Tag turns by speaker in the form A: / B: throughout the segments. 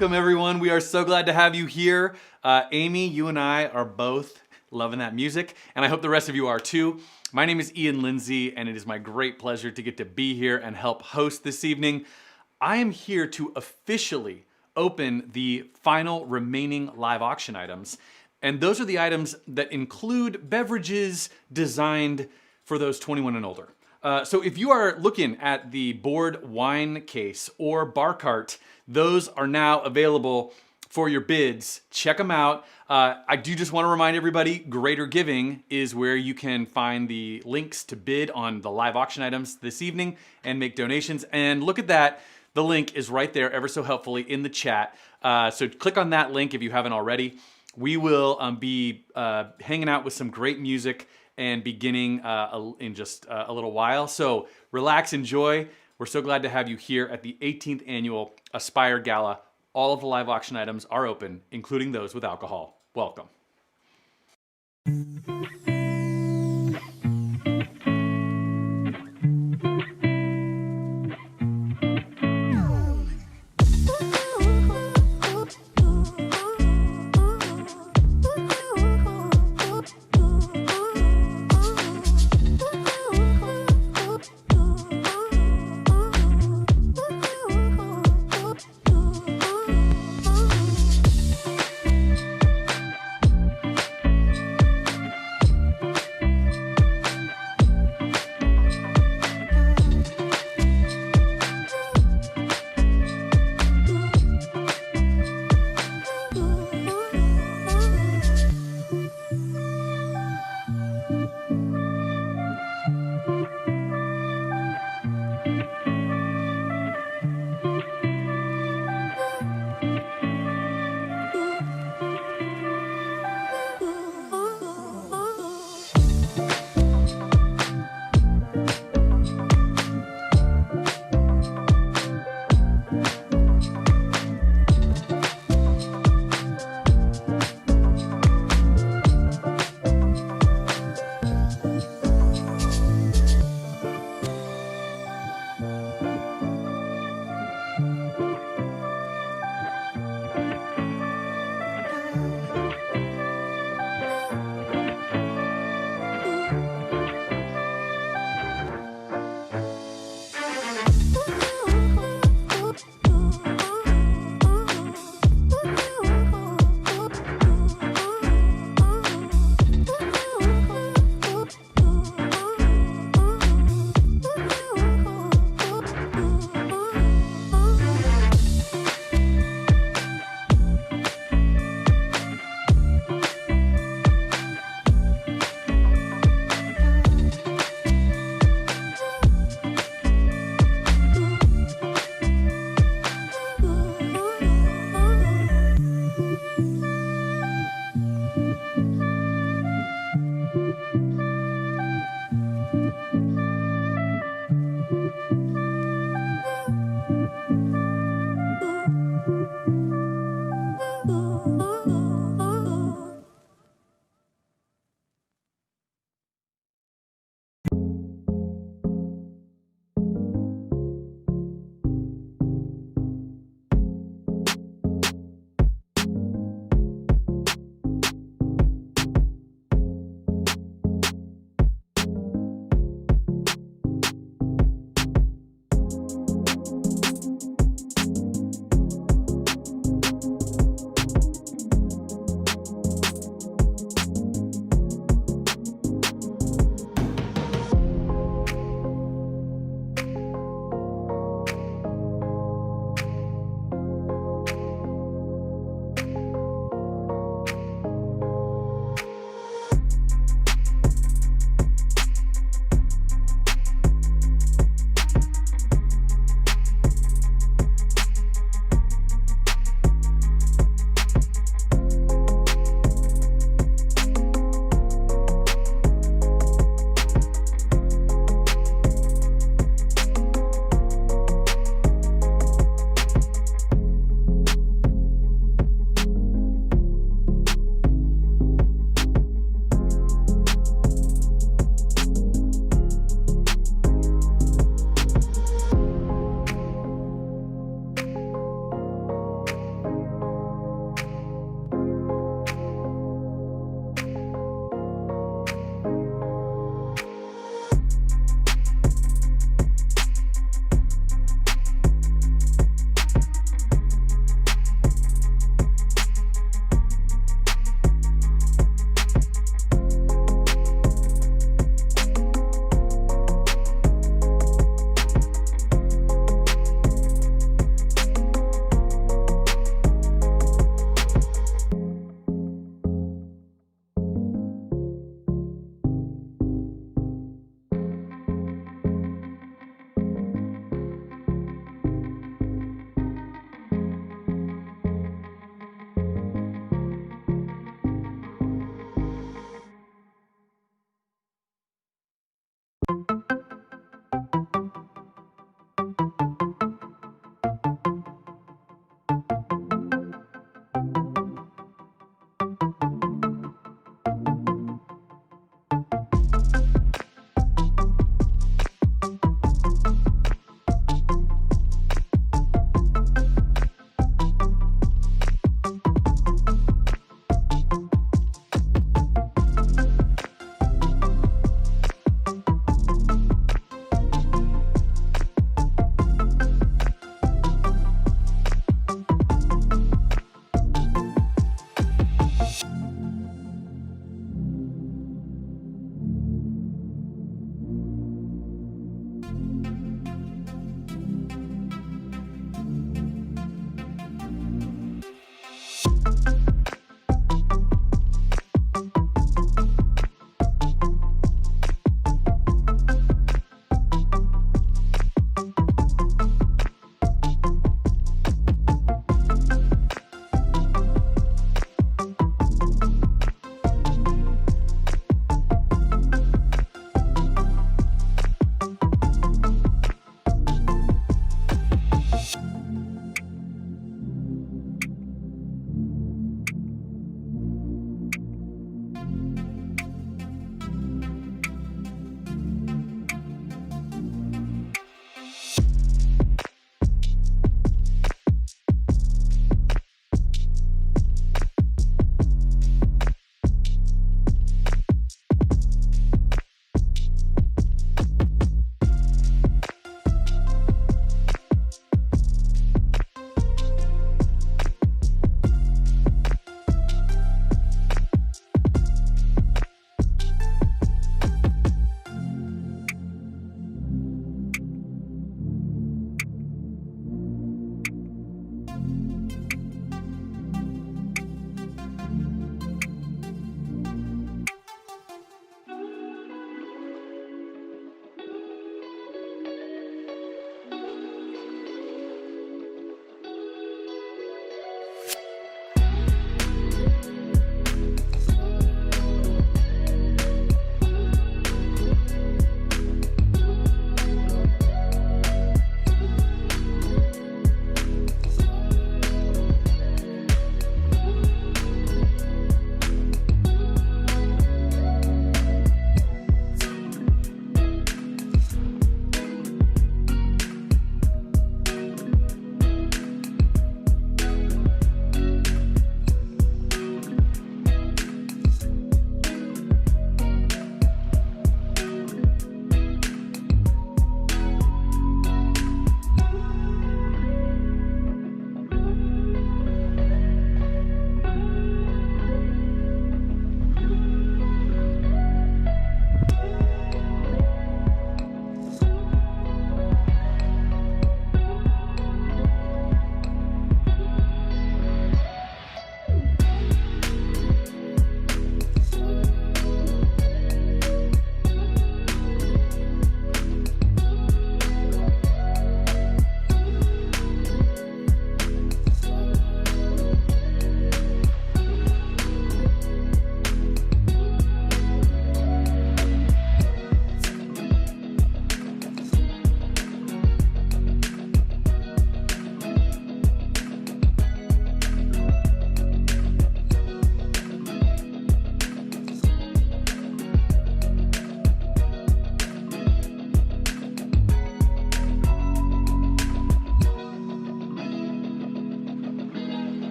A: welcome everyone. We are so glad to have you here. Amy, you and I are both loving that music, and I hope the rest of you are too. My name is Ian Lindsay, and it is my great pleasure to get to be here and help host this evening. I am here to officially open the final remaining live auction items, and those are the items that include beverages designed for those 21 and older. So if you are looking at the board wine case or bar cart, those are now available for your bids. Check them out. I do just want to remind everybody, Greater Giving is where you can find the links to bid on the live auction items this evening and make donations. And look at that. The link is right there ever so helpfully in the chat. So click on that link if you haven't already. We will be hanging out with some great music and beginning in just a little while. So relax, enjoy. We're so glad to have you here at the 18th Annual Aspire Gala. All of the live auction items are open, including those with alcohol. Welcome.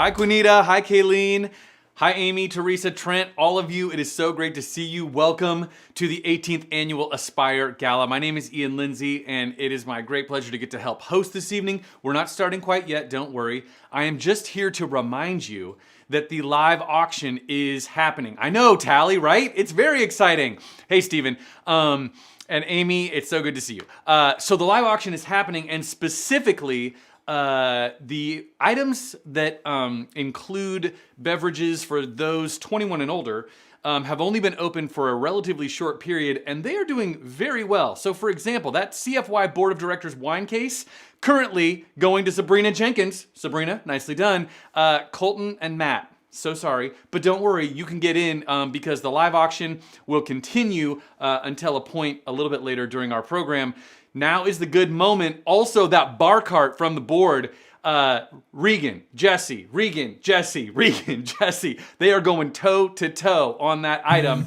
A: Hi, Quinita. Hi, Kayleen. Hi, Amy, Teresa, Trent, all of you. It is so great to see you. Welcome to the 18th Annual Aspire Gala. My name is Ian Lindsay, and it is my great pleasure to get to help host this evening. We're not starting quite yet, don't worry. I am just here to remind you that the live auction is happening. I know, Tally, right? It's very exciting. Hey, Steven. And Amy, it's so good to see you. So the live auction is happening, and specifically, the items that include beverages for those 21 and older have only been open for a relatively short period, and they are doing very well. So for example, that CFY Board of Directors wine case, currently going to Sabrina Jenkins. Sabrina, nicely done. Colton and Matt. So sorry, but don't worry, you can get in because the live auction will continue until a point a little bit later during our program. Now is the good moment. Also, that bar cart from the board, Regan, Jesse, Regan, Jesse, Regan, Jesse. They are going toe to toe on that item.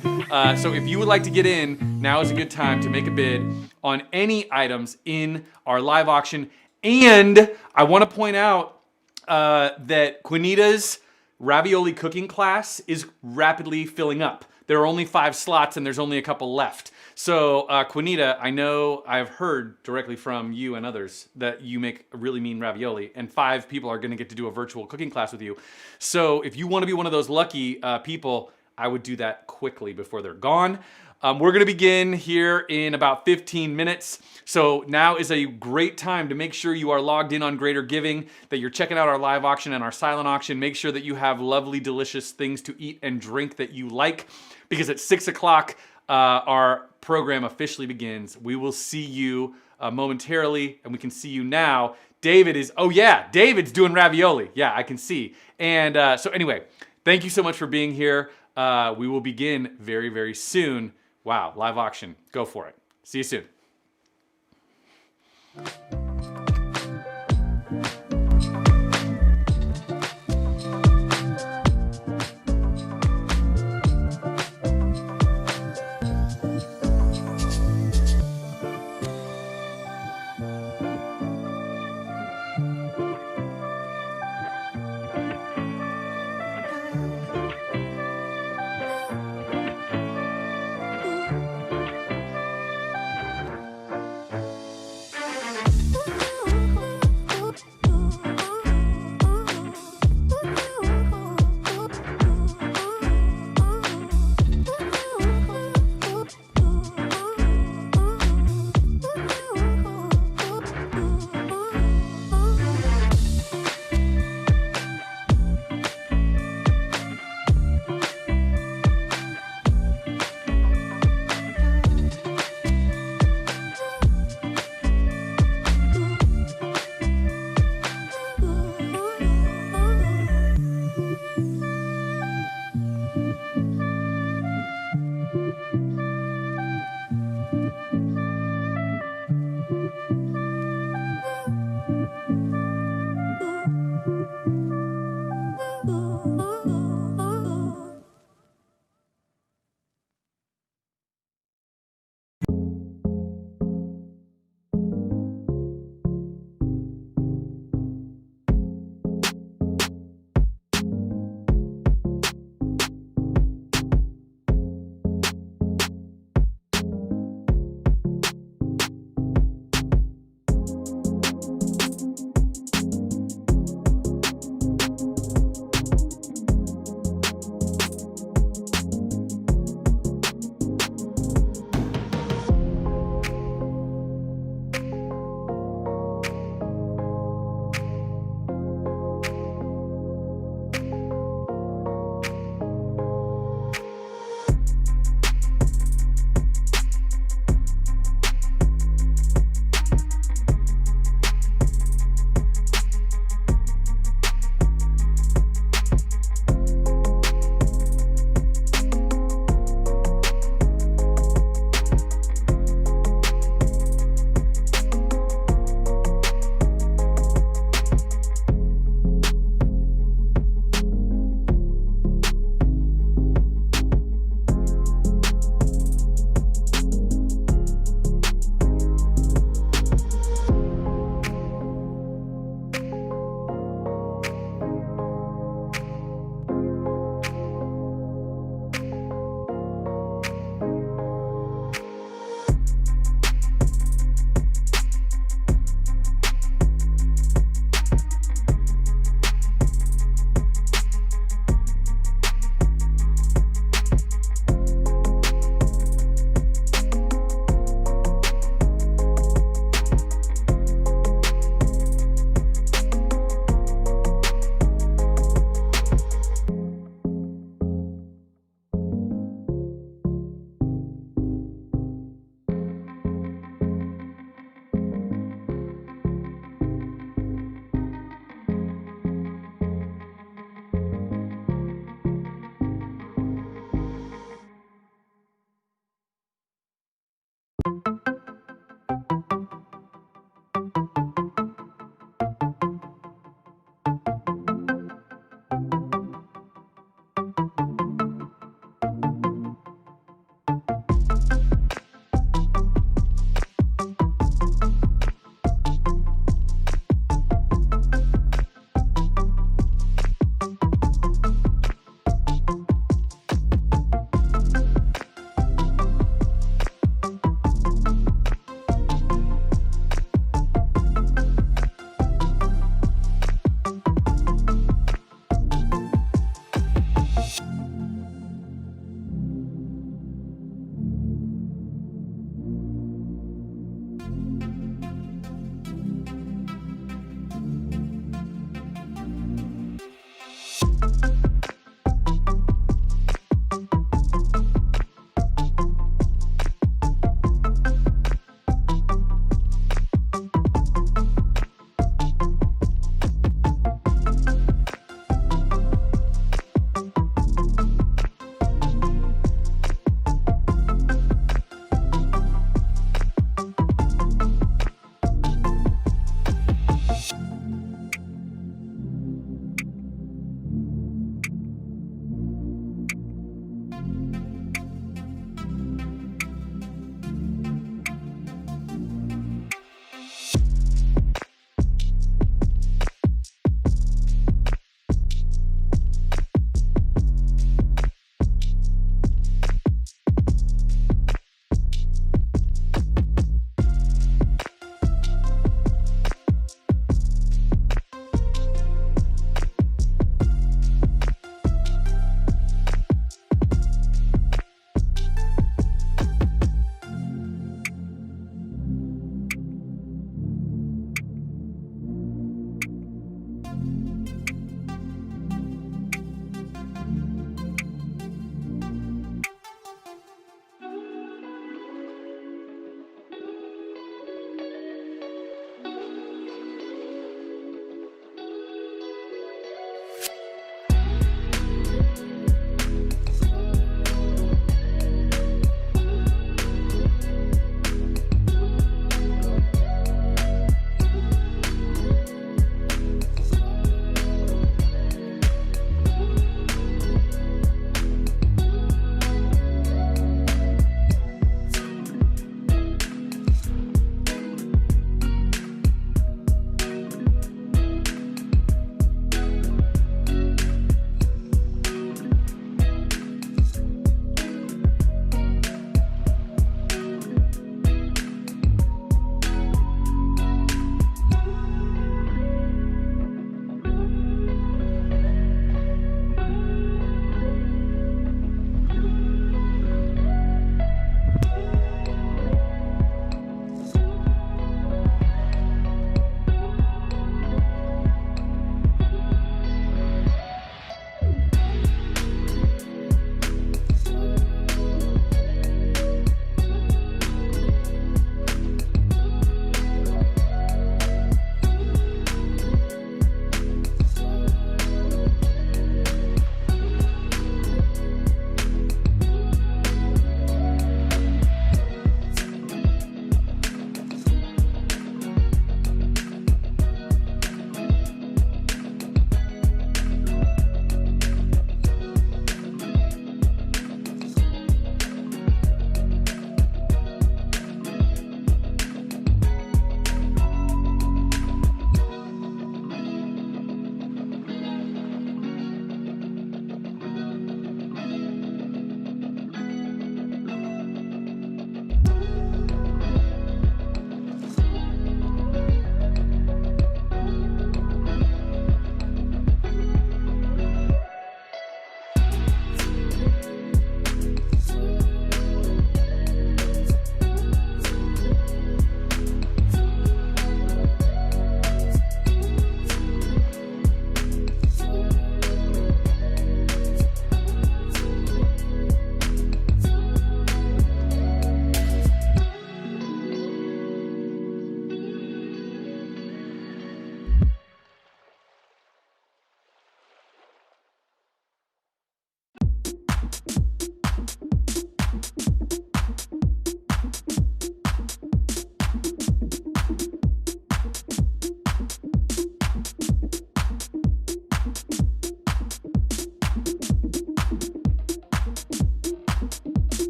A: So if you would like to get in, now is a good time to make a bid on any items in our live auction. And I want to point out that Quinita's ravioli cooking class is rapidly filling up. There are only 5 slots and there's only a couple left. So Quinita, I know I've heard directly from you and others that you make a really mean ravioli, and 5 people are gonna get to do a virtual cooking class with you. So if you wanna be one of those lucky people, I would do that quickly before they're gone. We're gonna begin here in about 15 minutes. So now is a great time to make sure you are logged in on Greater Giving, that you're checking out our live auction and our silent auction. Make sure that you have lovely, delicious things to eat and drink that you like, because at 6 o'clock, our program officially begins. We will see you momentarily, and we can see you now. David is, oh yeah, David's doing ravioli. Yeah, I can see. And so anyway, thank you so much for being here. We will begin very, very soon. Wow, live auction. Go for it. See you soon.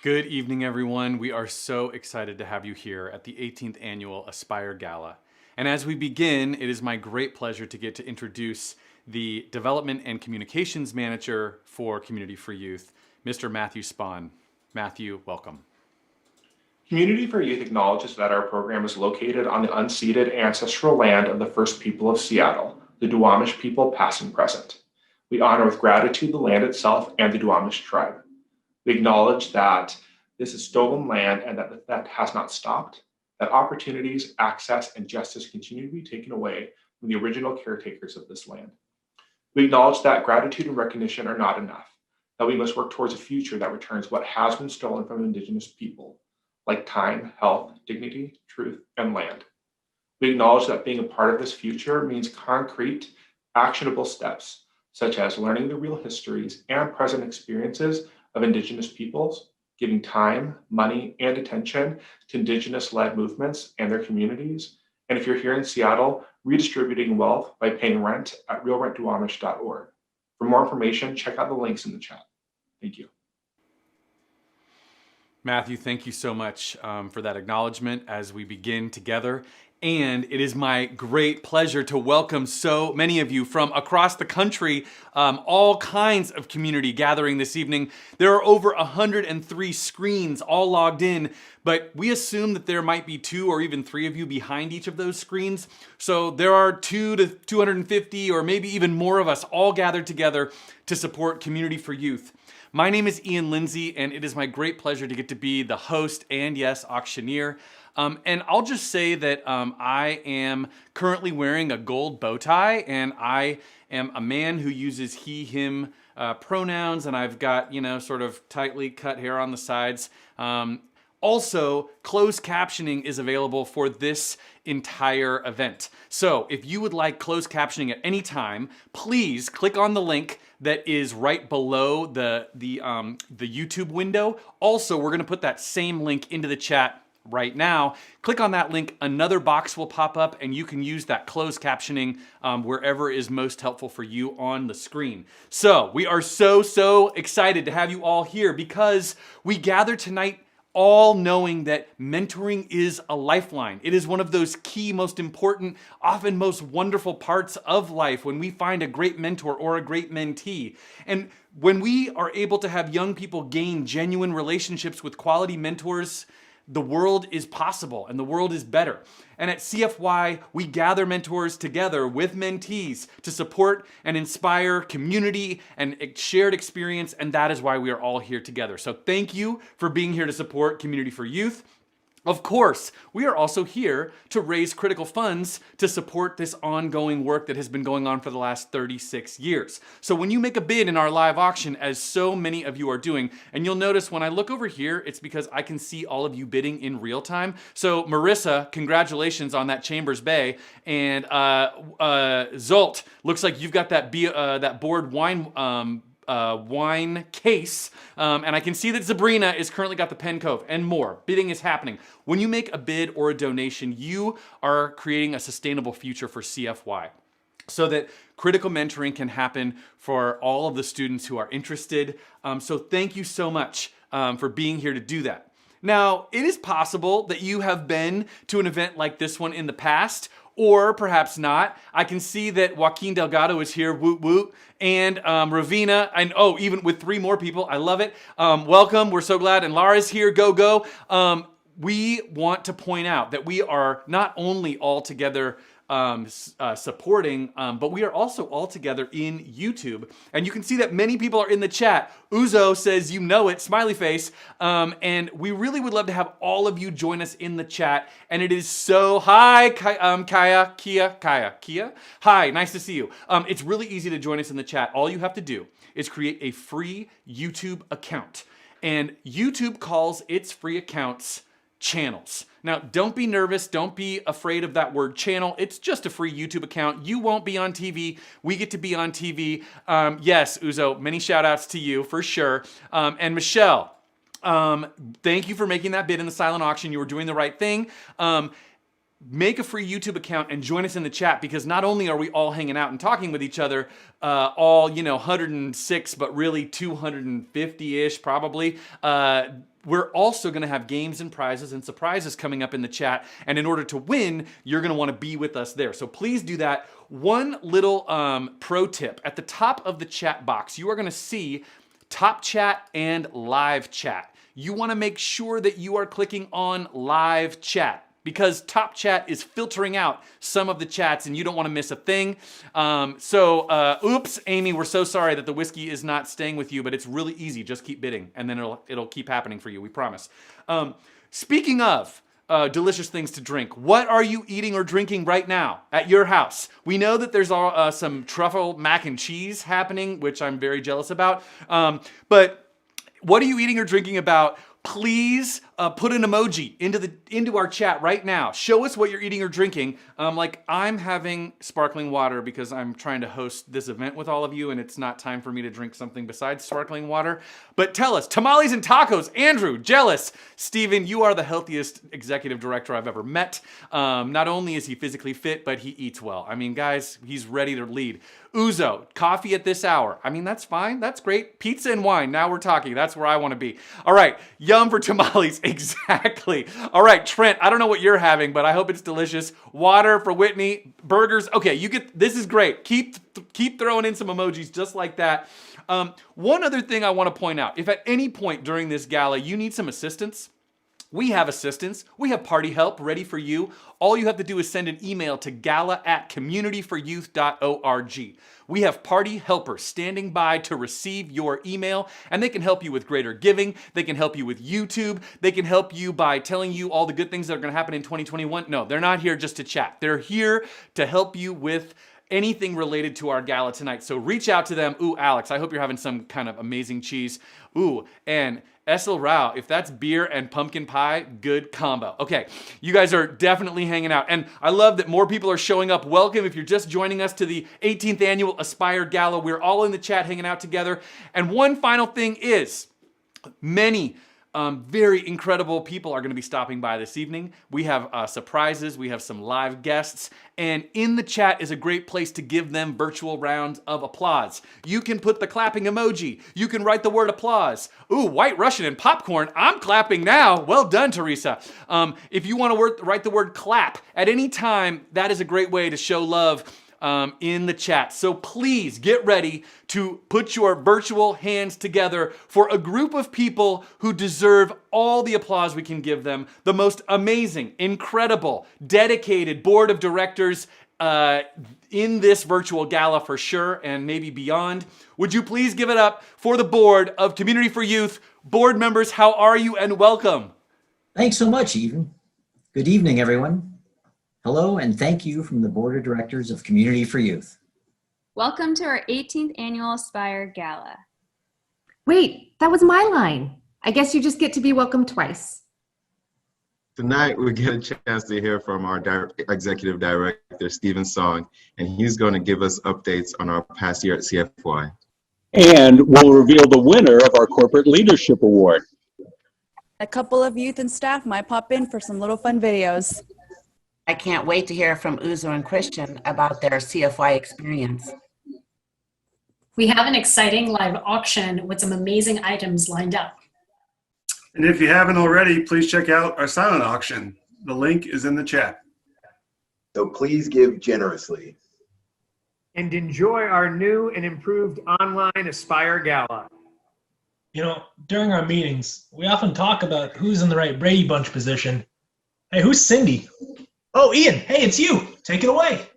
A: Good evening, everyone. We are so excited to have you here at the 18th Annual Aspire Gala. And as we begin, it is my great pleasure to get to introduce the Development and Communications Manager for Community for Youth, Mr. Matthew Spahn. Matthew, welcome.
B: Community for Youth acknowledges that our program is located on the unceded ancestral land of the first people of Seattle, the Duwamish people past and present. We honor with gratitude the land itself and the Duwamish tribe. We acknowledge that this is stolen land and that the theft has not stopped, that opportunities, access, and justice continue to be taken away from the original caretakers of this land. We acknowledge that gratitude and recognition are not enough, that we must work towards a future that returns what has been stolen from Indigenous people, like time, health, dignity, truth, and land. We acknowledge that being a part of this future means concrete, actionable steps, such as learning the real histories and present experiences of Indigenous peoples, giving time, money, and attention to Indigenous-led movements and their communities, and if you're here in Seattle, redistributing wealth by paying rent at realrentduwamish.org. For more information, check out the links in the chat. Thank you.
A: Matthew, thank you so much for that acknowledgement as we begin together. And it is my great pleasure to welcome so many of you from across the country, all kinds of community gathering this evening. There are over 103 screens all logged in, but we assume that there might be 2 or even 3 of you behind each of those screens. So there are 2 to 250 or maybe even more of us all gathered together to support Community for Youth. My name is Ian Lindsay, and it is my great pleasure to get to be the host and, yes, auctioneer. And I'll just say that I am currently wearing a gold bow tie, and I am a man who uses he, him pronouns, and I've got, sort of tightly cut hair on the sides. Also, closed captioning is available for this entire event. So if you would like closed captioning at any time, please click on the link that is right below the YouTube window. Also, we're gonna put that same link into the chat right now. Click on that link, another box will pop up, and you can use that closed captioning wherever is most helpful for you on the screen. So we are so excited to have you all here because we gather tonight all knowing that mentoring is a lifeline. It is one of those key, most important, often most wonderful parts of life when we find a great mentor or a great mentee. And when we are able to have young people gain genuine relationships with quality mentors, the world is possible and the world is better. And at CFY, we gather mentors together with mentees to support and inspire community and shared experience, and that is why we are all here together. So thank you for being here to support Community for Youth. Of course, we are also here to raise critical funds to support this ongoing work that has been going on for the last 36 years. So when you make a bid in our live auction, as so many of you are doing, and you'll notice when I look over here, it's because I can see all of you bidding in real time. So Marissa, congratulations on that Chambers Bay. And Zolt, looks like you've got that board wine case, and I can see that Sabrina is currently got the Pen Cove and more. Bidding is happening. When you make a bid or a donation, you are creating a sustainable future for CFY so that critical mentoring can happen for all of the students who are interested. So thank you so much for being here to do that. Now, it is possible that you have been to an event like this one in the past, or perhaps not. I can see that Joaquin Delgado is here, woot woot, and Ravina, and even with 3 more people, I love it. Welcome, we're so glad, and Lara's here, go. We want to point out that we are not only all together supporting, but we are also all together in YouTube. And you can see that many people are in the chat. Uzo says, you know it, smiley face. And we really would love to have all of you join us in the chat. And it is so, hi, Kia. Hi, nice to see you. It's really easy to join us in the chat. All you have to do is create a free YouTube account. And YouTube calls its free accounts channels. Now, don't be nervous. Don't be afraid of that word channel. It's just a free YouTube account. You won't be on TV. We get to be on TV. Yes, Uzo, many shout outs to you for sure. And Michelle, thank you for making that bid in the silent auction. You were doing the right thing. make a free YouTube account and join us in the chat, because not only are we all hanging out and talking with each other, all 106, but really 250-ish probably. We're also going to have games and prizes and surprises coming up in the chat. And in order to win, you're going to want to be with us there. So please do that. One little pro tip. At the top of the chat box, you are going to see top chat and live chat. You want to make sure that you are clicking on live chat, because top chat is filtering out some of the chats and you don't want to miss a thing. Oops, Amy, we're so sorry that the whiskey is not staying with you, but it's really easy. Just keep bidding and then it'll keep happening for you, we promise. Speaking of delicious things to drink, what are you eating or drinking right now at your house? We know that there's some truffle mac and cheese happening, which I'm very jealous about. But what are you eating or drinking about? Please put an emoji into our chat right now. Show us what you're eating or drinking. Like I'm having sparkling water because I'm trying to host this event with all of you and it's not time for me to drink something besides sparkling water. But tell us, tamales and tacos. Andrew, jealous. Steven, you are the healthiest executive director I've ever met. Not only is he physically fit, but he eats well. I mean, guys, he's ready to lead. Uzo, coffee at this hour. I mean, that's fine. That's great. Pizza and wine. Now we're talking. That's where I want to be. All right. Yum for tamales. Exactly. All right, Trent, I don't know what you're having, but I hope it's delicious. Water for Whitney. Burgers. Okay, this is great. Keep throwing in some emojis just like that. One other thing I want to point out. If at any point during this gala you need some assistance, we have assistance. We have party help ready for you. All you have to do is send an email to gala@communityforyouth.org. We have party helpers standing by to receive your email, and they can help you with greater giving. They can help you with YouTube. They can help you by telling you all the good things that are going to happen in 2021. No, they're not here just to chat. They're here to help you with anything related to our gala tonight. So reach out to them. Ooh, Alex, I hope you're having some kind of amazing cheese. Ooh, and Essel Rao, if that's beer and pumpkin pie, good combo. Okay, you guys are definitely hanging out. And I love that more people are showing up. Welcome if you're just joining us to the 18th Annual Aspire Gala. We're all in the chat hanging out together. And one final thing is, many very incredible people are going to be stopping by this evening. We have surprises. We have some live guests. And in the chat is a great place to give them virtual rounds of applause. You can put the clapping emoji. You can write the word applause. Ooh, White Russian and popcorn. I'm clapping now. Well done, Teresa. If you want to write the word clap at any time, that is a great way to show love in the chat. So please get ready to put your virtual hands together for a group of people who deserve all the applause we can give them. The most amazing, incredible, dedicated board of directors in this virtual gala for sure, and maybe beyond. Would you please give it up for the board of Community for Youth? Board members, how are you and welcome?
C: Thanks so much, Ethan. Good evening, everyone. Hello, and thank you from the Board of Directors of Community for Youth.
D: Welcome to our 18th Annual Aspire Gala.
E: Wait, that was my line. I guess you just get to be welcome twice.
F: Tonight, we get a chance to hear from our Executive Director, Stephen Song, and he's going to give us updates on our past year at CFY.
G: And we'll reveal the winner of our Corporate Leadership Award.
H: A couple of youth and staff might pop in for some little fun videos.
I: I can't wait to hear from Uzo and Christian about their CFY experience.
J: We have an exciting live auction with some amazing items lined up.
K: And if you haven't already, please check out our silent auction. The link is in the chat.
L: So please give generously.
M: And enjoy our new and improved online Aspire Gala.
N: You know, during our meetings, we often talk about who's in the right Brady Bunch position. Hey, who's Cindy? Oh, Ian, hey, it's you. Take it away.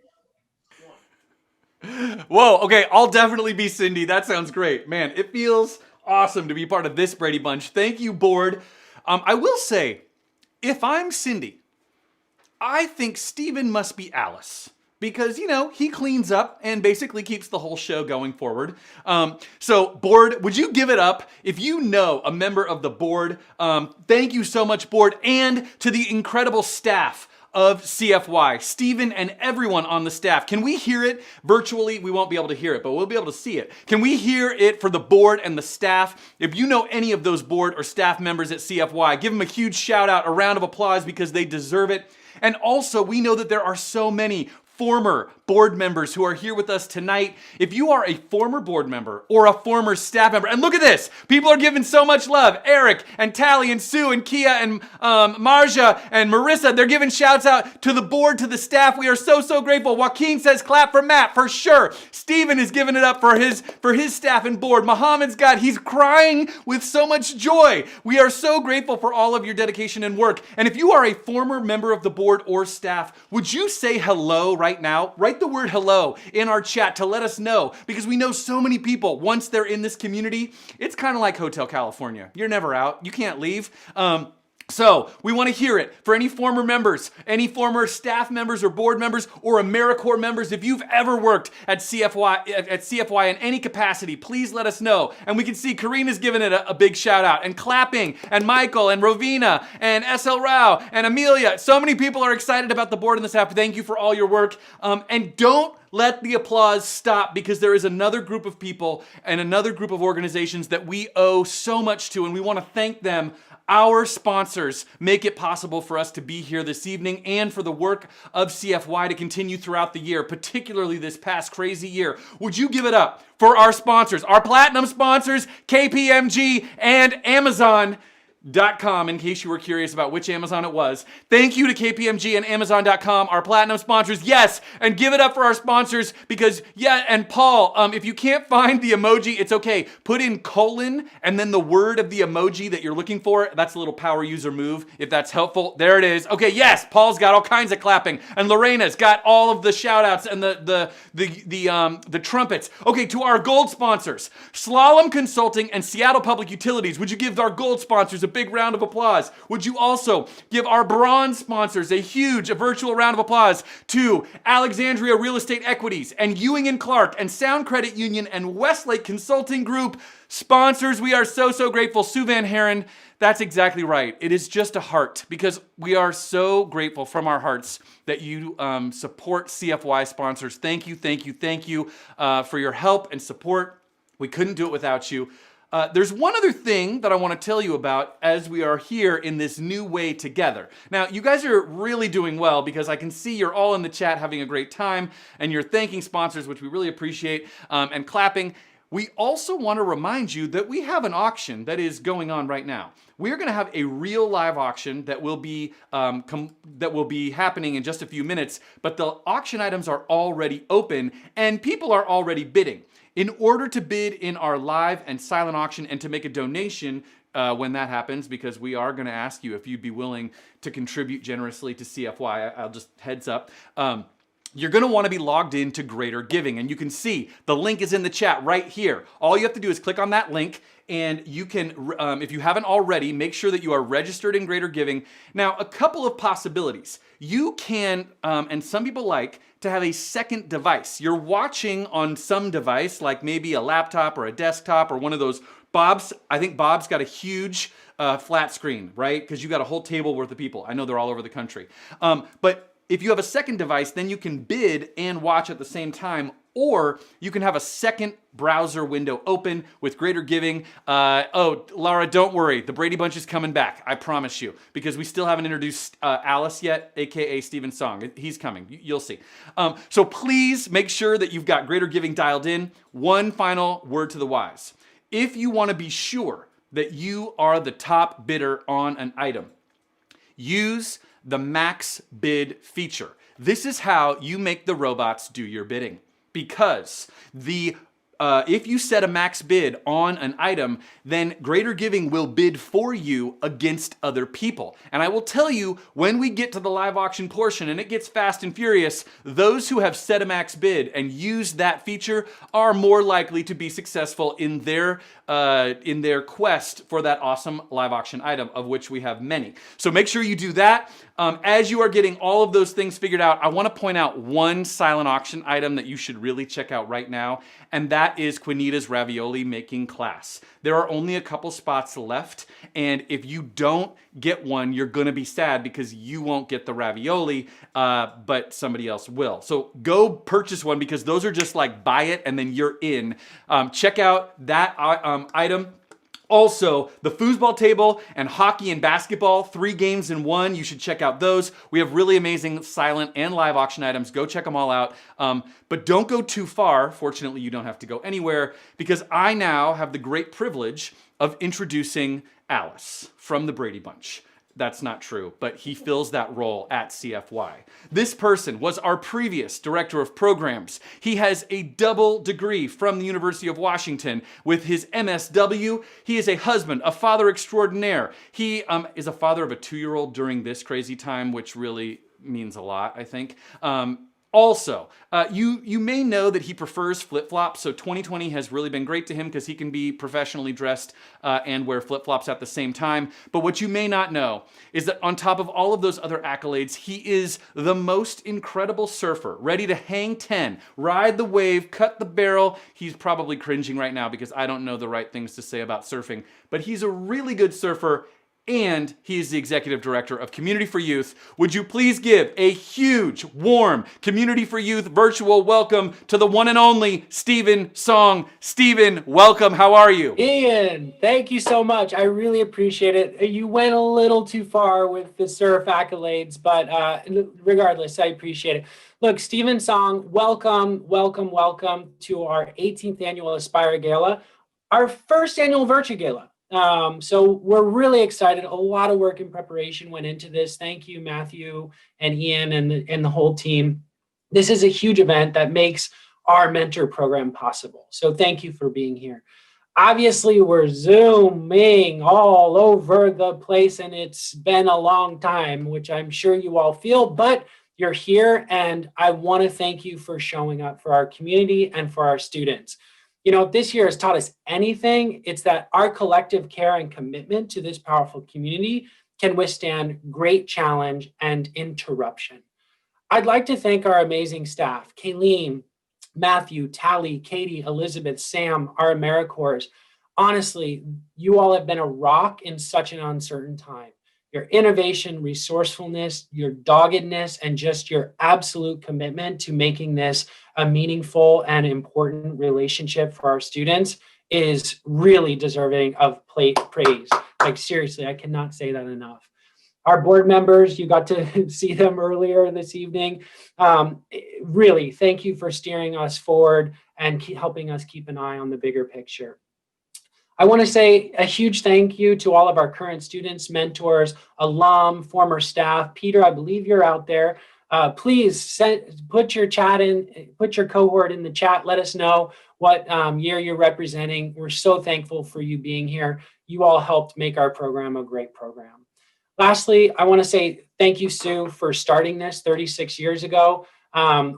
A: Whoa, okay, I'll definitely be Cindy. That sounds great. Man, it feels awesome to be part of this Brady Bunch. Thank you, board. I will say, if I'm Cindy, I think Steven must be Alice. Because, you know, he cleans up and basically keeps the whole show going forward. So, board, would you give it up if you know a member of the board? Thank you so much, board, and to the incredible staff of CFY, Stephen and everyone on the staff. Can we hear it virtually? We won't be able to hear it, but we'll be able to see it. Can we hear it for the board and the staff? If you know any of those board or staff members at CFY, give them a huge shout out, a round of applause because they deserve it. And also, we know that there are so many former board members who are here with us tonight. If you are a former board member or a former staff member, and look at this, people are giving so much love. Eric and Tally and Sue and Kia and Marja and Marissa, they're giving shouts out to the board, to the staff. We are so, so grateful. Joaquin says clap for Matt, for sure. Stephen is giving it up for his staff and board. Muhammad's he's crying with so much joy. We are so grateful for all of your dedication and work. And if you are a former member of the board or staff, would you say hello right now? Write the word hello in our chat to let us know, because we know so many people, once they're in this community, it's kind of like Hotel California. You're never out. You can't leave. So we want to hear it for any former members, any former staff members or board members or AmeriCorps members. If you've ever worked at CFY in any capacity, please let us know. And we can see Karina's giving it a big shout out, and clapping, and Michael and Rovina and SL Rao and Amelia. So many people are excited about the board and the staff. Thank you for all your work. And don't let the applause stop, because there is another group of people and another group of organizations that we owe so much to, and we want to thank them. Our sponsors make it possible for us to be here this evening, and for the work of CFY to continue throughout the year, particularly this past crazy year. Would you give it up for our sponsors, our platinum sponsors, KPMG and Amazon.com, in case you were curious about which Amazon it was. Thank you to KPMG and Amazon.com, our platinum sponsors. Yes, and give it up for our sponsors, because, and Paul, if you can't find the emoji, it's okay. Put in colon and then the word of the emoji that you're looking for. That's a little power user move, if that's helpful. There it is. Okay, yes, Paul's got all kinds of clapping, and Lorena's got all of the shout outs and the trumpets. Okay, to our gold sponsors, Slalom Consulting and Seattle Public Utilities. Would you give our gold sponsors a big round of applause? Would you also give our bronze sponsors a virtual round of applause to Alexandria Real Estate Equities and Ewing and Clark and Sound Credit Union and Westlake Consulting Group sponsors? We are so, so grateful. Sue Van Haren, that's exactly right. It is just a heart, because we are so grateful from our hearts that you support CFY sponsors. Thank you, thank you, thank you for your help and support. We couldn't do it without you. There's one other thing that I want to tell you about as we are here in this new way together. Now, you guys are really doing well, because I can see you're all in the chat having a great time, and you're thanking sponsors, which we really appreciate, and clapping. We also want to remind you that we have an auction that is going on right now. We're going to have a real live auction that will be happening in just a few minutes, but the auction items are already open and people are already bidding. In order to bid in our live and silent auction and to make a donation when that happens, because we are going to ask you if you'd be willing to contribute generously to CFY, I'll just heads up. You're going to want to be logged in to Greater Giving, and you can see the link is in the chat right here. All you have to do is click on that link, and you can, if you haven't already, make sure that you are registered in Greater Giving. Now, a couple of possibilities. You can, and some people like, to have a second device. You're watching on some device, like maybe a laptop or a desktop or one of those. I think Bob's got a huge flat screen, right? Because you got a whole table worth of people. I know they're all over the country. But if you have a second device, then you can bid and watch at the same time, or you can have a second browser window open with Greater Giving. Laura, don't worry. The Brady Bunch is coming back. I promise you, because we still haven't introduced Alice yet, aka Stephen Song. He's coming. You'll see. So please make sure that you've got Greater Giving dialed in. One final word to the wise. If you want to be sure that you are the top bidder on an item, use the max bid feature. This is how you make the robots do your bidding, because if you set a max bid on an item, then Greater Giving will bid for you against other people. And I will tell you, when we get to the live auction portion and it gets fast and furious, those who have set a max bid and used that feature are more likely to be successful in their quest for that awesome live auction item, of which we have many. So make sure you do that. As you are getting all of those things figured out, I want to point out one silent auction item that you should really check out right now, and that is Quinita's ravioli making class. There are only a couple spots left, and if you don't get one, you're going to be sad, because you won't get the ravioli, but somebody else will. So go purchase one, because those are just like buy it and then you're in. Check out that item. Also, the foosball table and hockey and basketball, 3 games in 1. You should check out those. We have really amazing silent and live auction items. Go check them all out. But don't go too far. Fortunately, you don't have to go anywhere because I now have the great privilege of introducing Alice from the Brady Bunch. That's not true, but he fills that role at CFY. This person was our previous director of programs. He has a double degree from the University of Washington with his MSW. He is a husband, a father extraordinaire. He is a father of a 2-year-old during this crazy time, which really means a lot, I think. Also, you may know that he prefers flip-flops, so 2020 has really been great to him because he can be professionally dressed and wear flip-flops at the same time. But what you may not know is that on top of all of those other accolades, he is the most incredible surfer, ready to hang 10, ride the wave, cut the barrel. He's probably cringing right now because I don't know the right things to say about surfing, but he's a really good surfer, and he is the executive director of Community for Youth. Would you please give a huge, warm Community for Youth virtual welcome to the one and only Stephen Song. Stephen, welcome. How are you?
O: Ian, thank you so much. I really appreciate it. You went a little too far with the surf accolades, but regardless, I appreciate it. Look, Stephen Song, welcome to our 18th Annual Aspire Gala, our first annual virtual gala. So we're really excited. A lot of work and preparation went into this. Thank you, Matthew and Ian and the whole team. This is a huge event that makes our mentor program possible. So thank you for being here. Obviously, we're Zooming all over the place, and it's been a long time, which I'm sure you all feel, but you're here, and I want to thank you for showing up for our community and for our students. You know, if this year has taught us anything, it's that our collective care and commitment to this powerful community can withstand great challenge and interruption. I'd like to thank our amazing staff, Kayleen, Matthew, Tally, Katie, Elizabeth, Sam, our AmeriCorps. Honestly, you all have been a rock in such an uncertain time. Your innovation, resourcefulness, your doggedness, and just your absolute commitment to making this a meaningful and important relationship for our students is really deserving of praise. Like, seriously, I cannot say that enough. Our board members, you got to see them earlier this evening. Really, thank you for steering us forward and helping us keep an eye on the bigger picture. I want to say a huge thank you to all of our current students, mentors, alum, former staff. Peter, I believe you're out there. Please put your cohort in the chat. Let us know what year you're representing. We're so thankful for you being here. You all helped make our program a great program. Lastly, I want to say thank you, Sue, for starting this 36 years ago.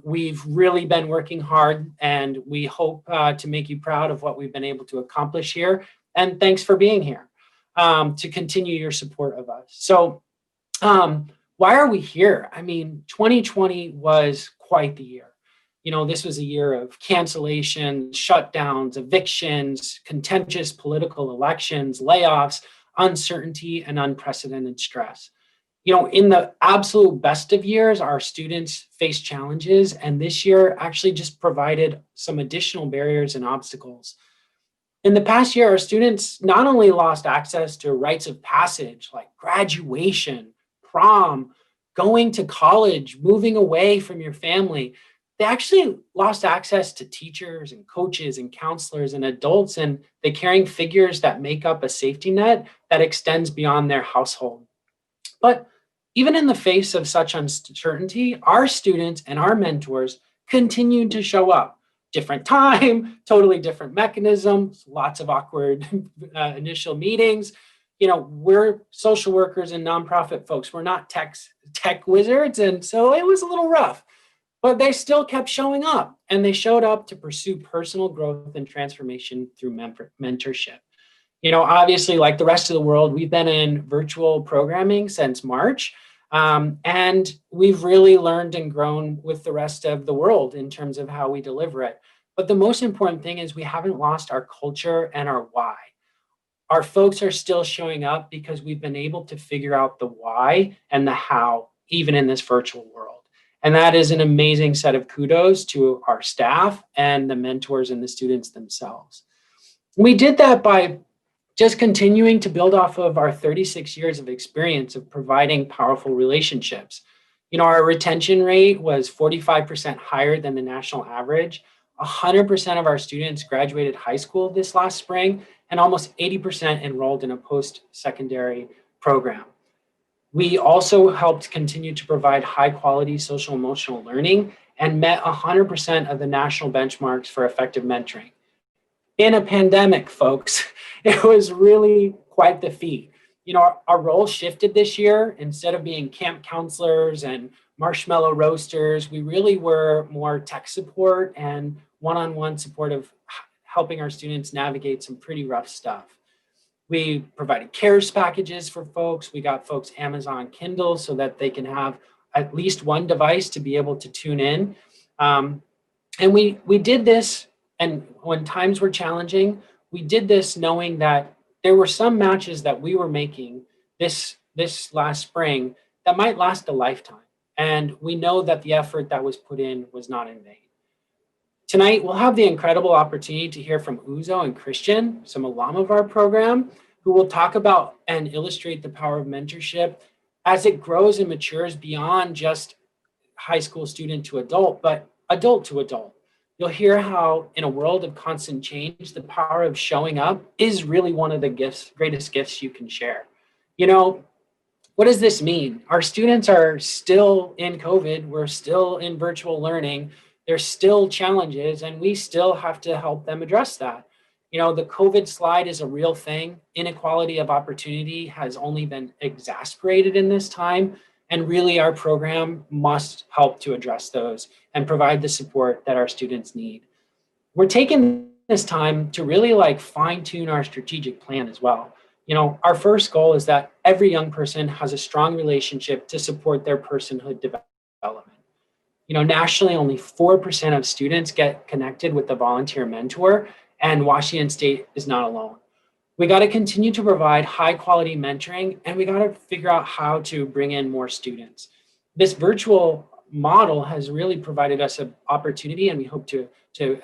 O: We've really been working hard, and we hope to make you proud of what we've been able to accomplish here. And thanks for being here to continue your support of us. So why are we here? I mean, 2020 was quite the year. You know, this was a year of cancellations, shutdowns, evictions, contentious political elections, layoffs, uncertainty, and unprecedented stress. You know, in the absolute best of years, our students faced challenges, and this year actually just provided some additional barriers and obstacles. In the past year, our students not only lost access to rites of passage like graduation, prom, going to college, moving away from your family, they actually lost access to teachers and coaches and counselors and adults and the caring figures that make up a safety net that extends beyond their household. But even in the face of such uncertainty, our students and our mentors continued to show up. Different time, totally different mechanisms, lots of awkward initial meetings. You know, we're social workers and nonprofit folks. We're not tech wizards, and so it was a little rough. But they still kept showing up, and they showed up to pursue personal growth and transformation through mentorship. You know, obviously, like the rest of the world, we've been in virtual programming since March, and we've really learned and grown with the rest of the world in terms of how we deliver it. But the most important thing is we haven't lost our culture and our why. Our folks are still showing up because we've been able to figure out the why and the how, even in this virtual world. And that is an amazing set of kudos to our staff and the mentors and the students themselves. We did that by just continuing to build off of our 36 years of experience of providing powerful relationships. Our retention rate was 45% higher than the national average. 100% of our students graduated high school this last spring, and almost 80% enrolled in a post-secondary program. We also helped continue to provide high quality social emotional learning and met 100% of the national benchmarks for effective mentoring. In a pandemic, folks, it was really quite the feat. Our role shifted this year. Instead of being camp counselors and marshmallow roasters, we really were more tech support and one-on-one support of helping our students navigate some pretty rough stuff. We provided CARES packages for folks. We got folks Amazon Kindle so that they can have at least one device to be able to tune in. And we did this, and when times were challenging, we did this knowing that there were some matches that we were making this last spring that might last a lifetime. And we know that the effort that was put in was not in vain. Tonight, we'll have the incredible opportunity to hear from Uzo and Christian, some alum of our program, who will talk about and illustrate the power of mentorship as it grows and matures beyond just high school student to adult, but adult to adult. You'll hear how in a world of constant change, the power of showing up is really one of the greatest gifts you can share. What does this mean? Our students are still in COVID. We're still in virtual learning. There's still challenges, and we still have to help them address that. The COVID slide is a real thing. Inequality of opportunity has only been exacerbated in this time. And really, our program must help to address those and provide the support that our students need. We're taking this time to really fine tune our strategic plan as well. Our first goal is that every young person has a strong relationship to support their personhood development. Nationally, only 4% of students get connected with a volunteer mentor, and Washington State is not alone. We got to continue to provide high quality mentoring, and we got to figure out how to bring in more students. This virtual model has really provided us an opportunity, and we hope to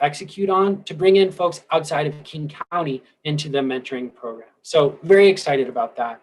O: execute on, to bring in folks outside of King County into the mentoring program. So very excited about that.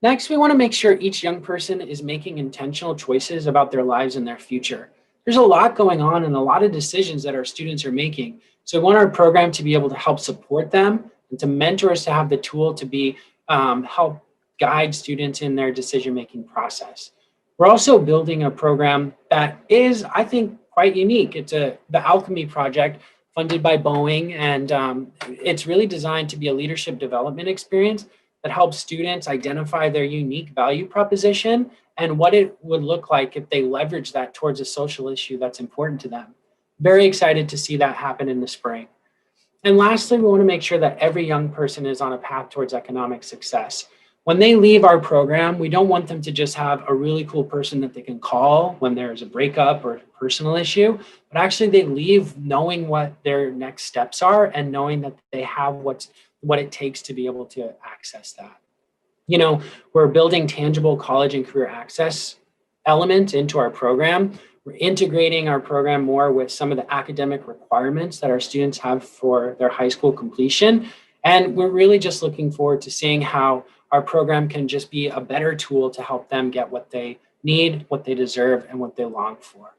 O: Next, we want to make sure each young person is making intentional choices about their lives and their future. There's a lot going on and a lot of decisions that our students are making. So we want our program to be able to help support them and to mentor us to have the tool to be help guide students in their decision-making process. We're also building a program that is, I think, quite unique. It's the Alchemy Project funded by Boeing, and it's really designed to be a leadership development experience that helps students identify their unique value proposition and what it would look like if they leverage that towards a social issue that's important to them. Very excited to see that happen in the spring. And lastly, we want to make sure that every young person is on a path towards economic success. When they leave our program, we don't want them to just have a really cool person that they can call when there's a breakup or a personal issue, but actually they leave knowing what their next steps are and knowing that they have what it takes to be able to access that. We're building tangible college and career access element into our program. We're integrating our program more with some of the academic requirements that our students have for their high school completion. And we're really just looking forward to seeing how our program can just be a better tool to help them get what they need, what they deserve, and what they long for.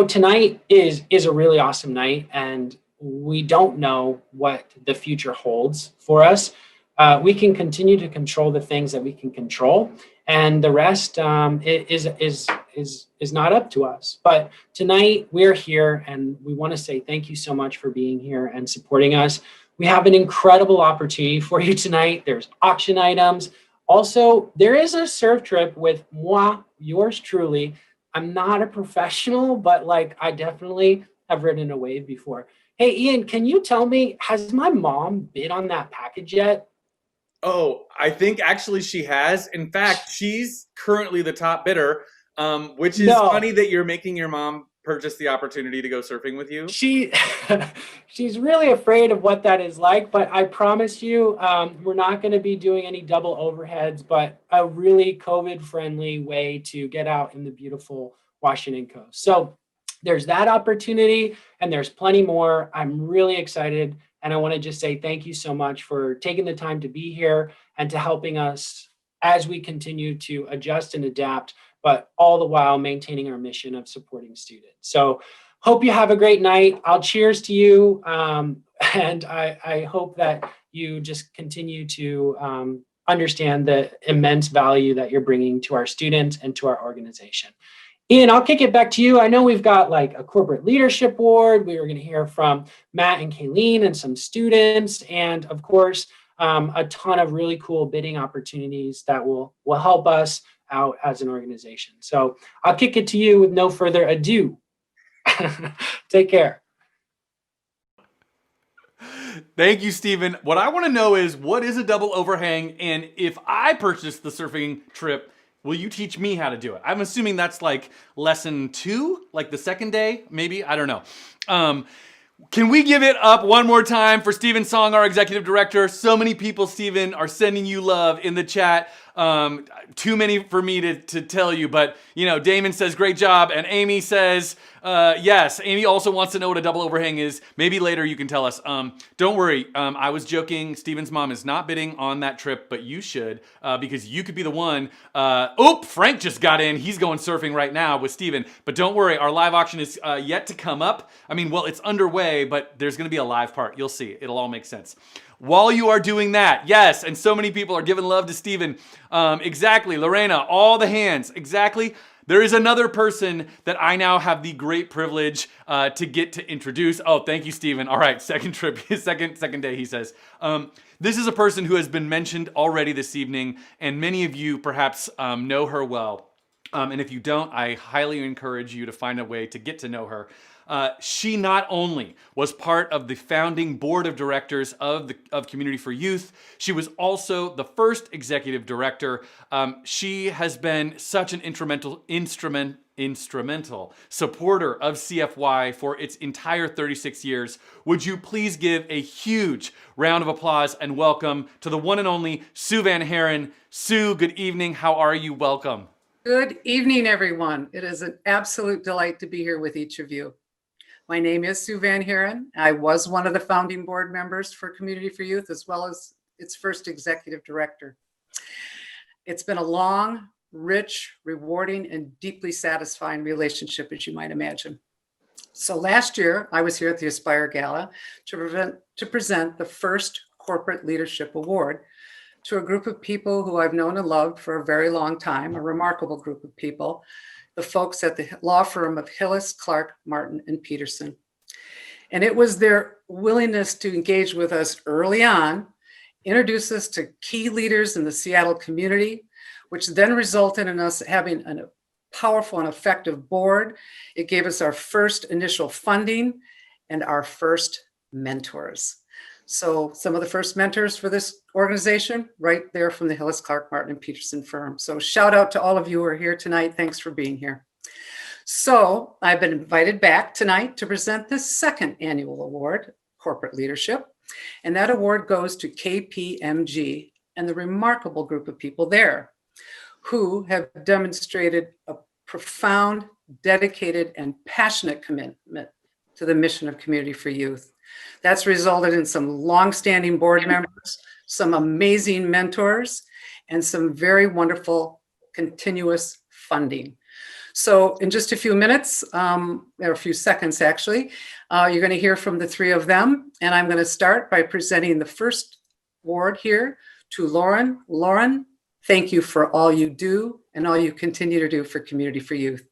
O: Tonight is a really awesome night, and we don't know what the future holds for us. We can continue to control the things that we can control, and the rest is not up to us. But tonight we're here, and we want to say thank you so much for being here and supporting us. We have an incredible opportunity for you tonight. There's auction items. Also, there is a surf trip with moi, yours truly. I'm not a professional, but I definitely have ridden a wave before. Hey, Ian, can you tell me, has my mom bid on that package yet?
A: Oh, I think actually she has. In fact, she's currently the top bidder, which is funny that you're making your mom purchase the opportunity to go surfing with you.
O: She's really afraid of what that is like, but I promise you, we're not going to be doing any double overheads, but a really COVID-friendly way to get out in the beautiful Washington coast. So there's that opportunity, and there's plenty more. I'm really excited, And I want to just say thank you so much for taking the time to be here and to helping us as we continue to adjust and adapt, but all the while maintaining our mission of supporting students. So hope you have a great night. I'll cheers to you. And I hope that you just continue to understand the immense value that you're bringing to our students and to our organization. Ian, I'll kick it back to you. I know we've got like a corporate leadership board. We were going to hear from Matt and Kayleen and some students, and of course, a ton of really cool bidding opportunities that will help us out as an organization. So I'll kick it to you with no further ado. Take care.
A: Thank you, Stephen. What I want to know is, what is a double overhang? And if I purchase the surfing trip, will you teach me how to do it? I'm assuming that's like lesson 2, like the second day, maybe? I don't know. Can we give it up one more time for Stephen Song, our executive director? So many people, Stephen, are sending you love in the chat. Too many for me to tell you, but you know, Damon says great job, and Amy says yes. Amy also wants to know what a double overhang is. Maybe later you can tell us. Don't worry, I was joking. Stephen's mom is not bidding on that trip, but you should, because you could be the one. Frank just got in. He's going surfing right now with Stephen. But don't worry, our live auction is yet to come up. I mean, well, it's underway, but there's going to be a live part. You'll see. It'll all make sense. While you are doing that, yes, and so many people are giving love to Stephen. Exactly, Lorena, all the hands, exactly. There is another person that I now have the great privilege to get to introduce. Oh, thank you, Stephen. All right, second trip, second day, he says. This is a person who has been mentioned already this evening, and many of you perhaps know her well. And if you don't, I highly encourage you to find a way to get to know her. She not only was part of the founding board of directors of Community for Youth, she was also the first executive director. She has been such an instrumental supporter of CFY for its entire 36 years. Would you please give a huge round of applause and welcome to the one and only Sue Van Haren. Sue, good evening. How are you? Welcome.
P: Good evening, everyone. It is an absolute delight to be here with each of you. My name is Sue Van Haren. I was one of the founding board members for Community for Youth, as well as its first executive director. It's been a long, rich, rewarding, and deeply satisfying relationship, as you might imagine. So last year, I was here at the Aspire Gala to present the first Corporate Leadership Award to a group of people who I've known and loved for a very long time, a remarkable group of people, the folks at the law firm of Hillis, Clark, Martin, and Peterson. And it was their willingness to engage with us early on, introduce us to key leaders in the Seattle community, which then resulted in us having a powerful and effective board. It gave us our first initial funding and our first mentors. So some of the first mentors for this organization, right there from the Hillis, Clark, Martin, and Peterson firm. So shout out to all of you who are here tonight. Thanks for being here. So I've been invited back tonight to present the second annual award, Corporate Leadership. And that award goes to KPMG and the remarkable group of people there who have demonstrated a profound, dedicated, and passionate commitment to the mission of Community for Youth. That's resulted in some longstanding board members, some amazing mentors, and some very wonderful continuous funding. So in just a few minutes, or a few seconds actually, you're going to hear from the three of them. And I'm going to start by presenting the first award here to Lauren. Lauren, thank you for all you do and all you continue to do for Community for Youth.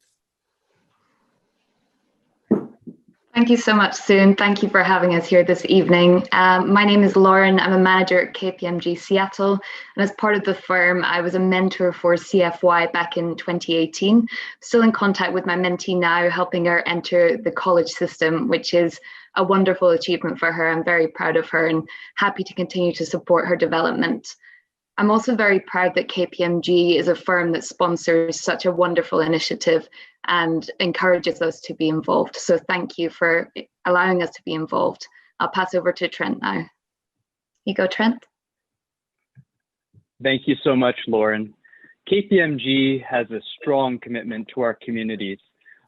Q: Thank you so much, Sue, and thank you for having us here this evening. My name is Lauren. I'm a manager at KPMG Seattle, and as part of the firm, I was a mentor for CFY back in 2018. Still in contact with my mentee now, helping her enter the college system, which is a wonderful achievement for her. I'm very proud of her and happy to continue to support her development. I'm also very proud that KPMG is a firm that sponsors such a wonderful initiative and encourages us to be involved. So thank you for allowing us to be involved. I'll pass over to Trent now. You go, Trent.
R: Thank you so much, Lauren. KPMG has a strong commitment to our communities.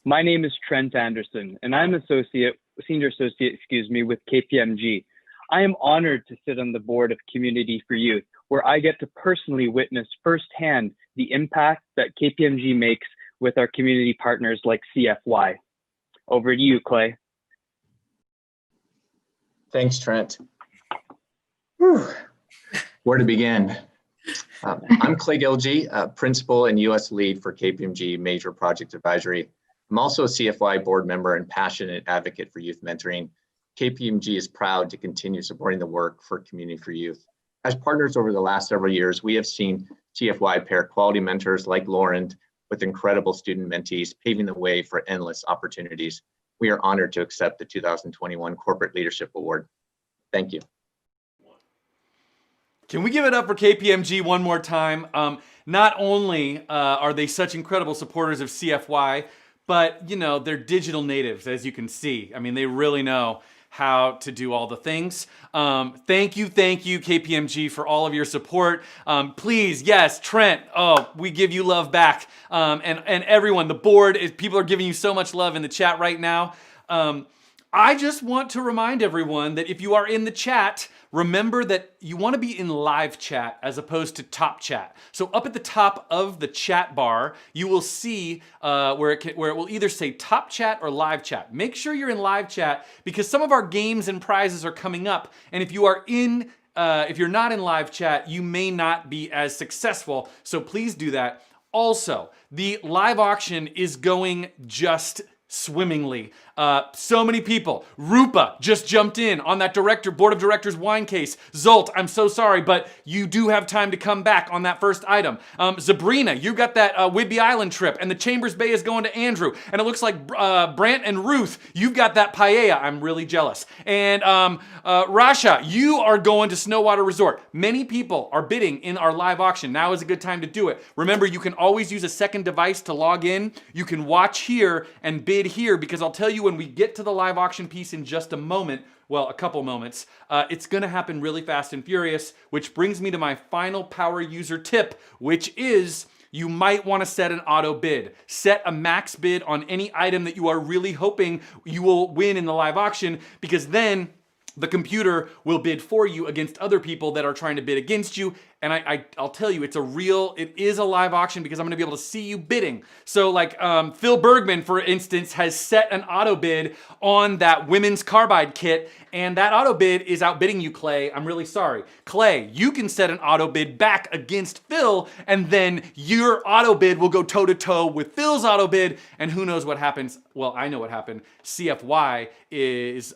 R: My name is Trent Anderson, and I'm senior associate with KPMG. I am honored to sit on the board of Community for Youth, where I get to personally witness firsthand the impact that KPMG makes with our community partners like CFY. Over to you, Clay.
S: Thanks, Trent. Whew. Where to begin? I'm Clay Gilgee, Principal and US Lead for KPMG Major Project Advisory. I'm also a CFY board member and passionate advocate for youth mentoring. KPMG is proud to continue supporting the work for Community for Youth. As partners over the last several years, we have seen CFY pair quality mentors like Lauren with incredible student mentees, paving the way for endless opportunities. We are honored to accept the 2021 Corporate Leadership Award. Thank you.
A: Can we give it up for KPMG one more time? Not only are they such incredible supporters of CFY, but you know, they're digital natives, as you can see. I mean, they really know how to do all the things. Thank you, KPMG, for all of your support. Please, yes, Trent, oh, we give you love back. And everyone, the board, people are giving you so much love in the chat right now. I just want to remind everyone that if you are in the chat, remember that you want to be in live chat as opposed to top chat. So up at the top of the chat bar, you will see where it will either say top chat or live chat. Make sure you're in live chat because some of our games and prizes are coming up. And if you are in, if you're not in live chat, you may not be as successful. So please do that. Also, the live auction is going just swimmingly. So many people. Rupa just jumped in on that board of directors wine case. Zolt, I'm so sorry, but you do have time to come back on that first item. Zabrina, you got that Whidbey Island trip, and the Chambers Bay is going to Andrew. And it looks like Brant and Ruth, you've got that paella. I'm really jealous. And Rasha, you are going to Snowwater Resort. Many people are bidding in our live auction. Now is a good time to do it. Remember, you can always use a second device to log in. You can watch here and bid here, because I'll tell you when we get to the live auction piece in just a moment, well, a couple moments, it's gonna happen really fast and furious, which brings me to my final power user tip, which is you might want to set an auto bid. Set a max bid on any item that you are really hoping you will win in the live auction, because then the computer will bid for you against other people that are trying to bid against you. And I'll tell you, it is a live auction because I'm gonna be able to see you bidding. So like Phil Bergman, for instance, has set an auto bid on that women's carbide kit, and that auto bid is outbidding you, Clay. I'm really sorry. Clay, you can set an auto bid back against Phil, and then your auto bid will go toe to toe with Phil's auto bid, and who knows what happens. Well, I know what happened. CFY is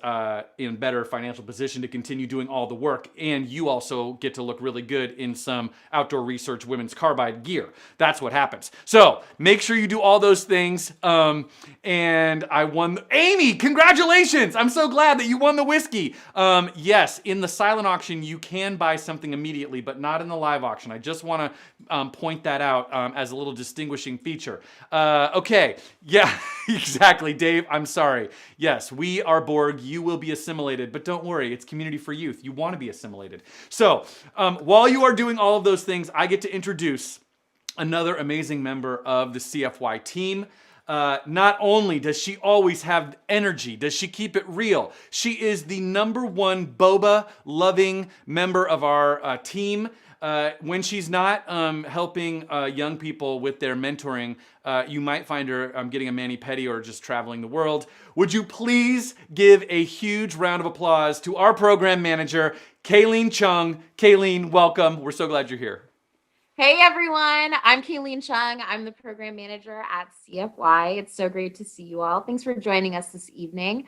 A: in better financial position to continue doing all the work, and you also get to look really good in some outdoor research women's carbide gear. That's what happens. So make sure you do all those things. And I won. Amy, congratulations! I'm so glad that you won the whiskey. Yes, in the silent auction, you can buy something immediately, but not in the live auction. I just want to point that out as a little distinguishing feature. Okay, yeah, exactly, Dave. I'm sorry. Yes, we are Borg. You will be assimilated, but don't worry. It's Community for Youth. You want to be assimilated. So while you are doing all of those things, I get to introduce another amazing member of the CFY team. Not only does she always have energy, does she keep it real, she is the #1 boba-loving member of our team. When she's not helping young people with their mentoring, you might find her getting a mani-pedi or just traveling the world. Would you please give a huge round of applause to our program manager, Kayleen Chung. Kayleen, welcome. We're so glad you're here.
T: Hey everyone, I'm Kayleen Chung. I'm the program manager at CFY. It's so great to see you all. Thanks for joining us this evening.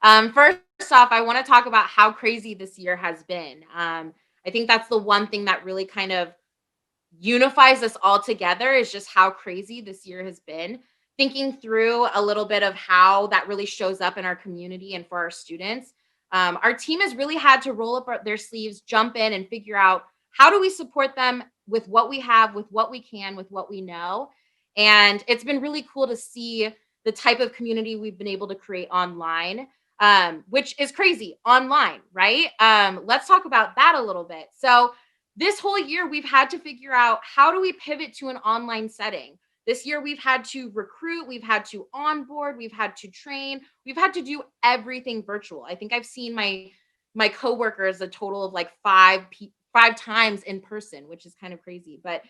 T: First off, I want to talk about how crazy this year has been. I think that's the one thing that really kind of unifies us all together, is just how crazy this year has been. Thinking through a little bit of how that really shows up in our community and for our students. Our team has really had to roll up their sleeves, jump in and figure out how do we support them with what we have, with what we can, with what we know. And it's been really cool to see the type of community we've been able to create online, which is crazy, online, right? Let's talk about that a little bit. So this whole year, we've had to figure out, how do we pivot to an online setting? This year, we've had to recruit, we've had to onboard, we've had to train, we've had to do everything virtual. I think I've seen my my coworkers a total of like five times in person, which is kind of crazy. But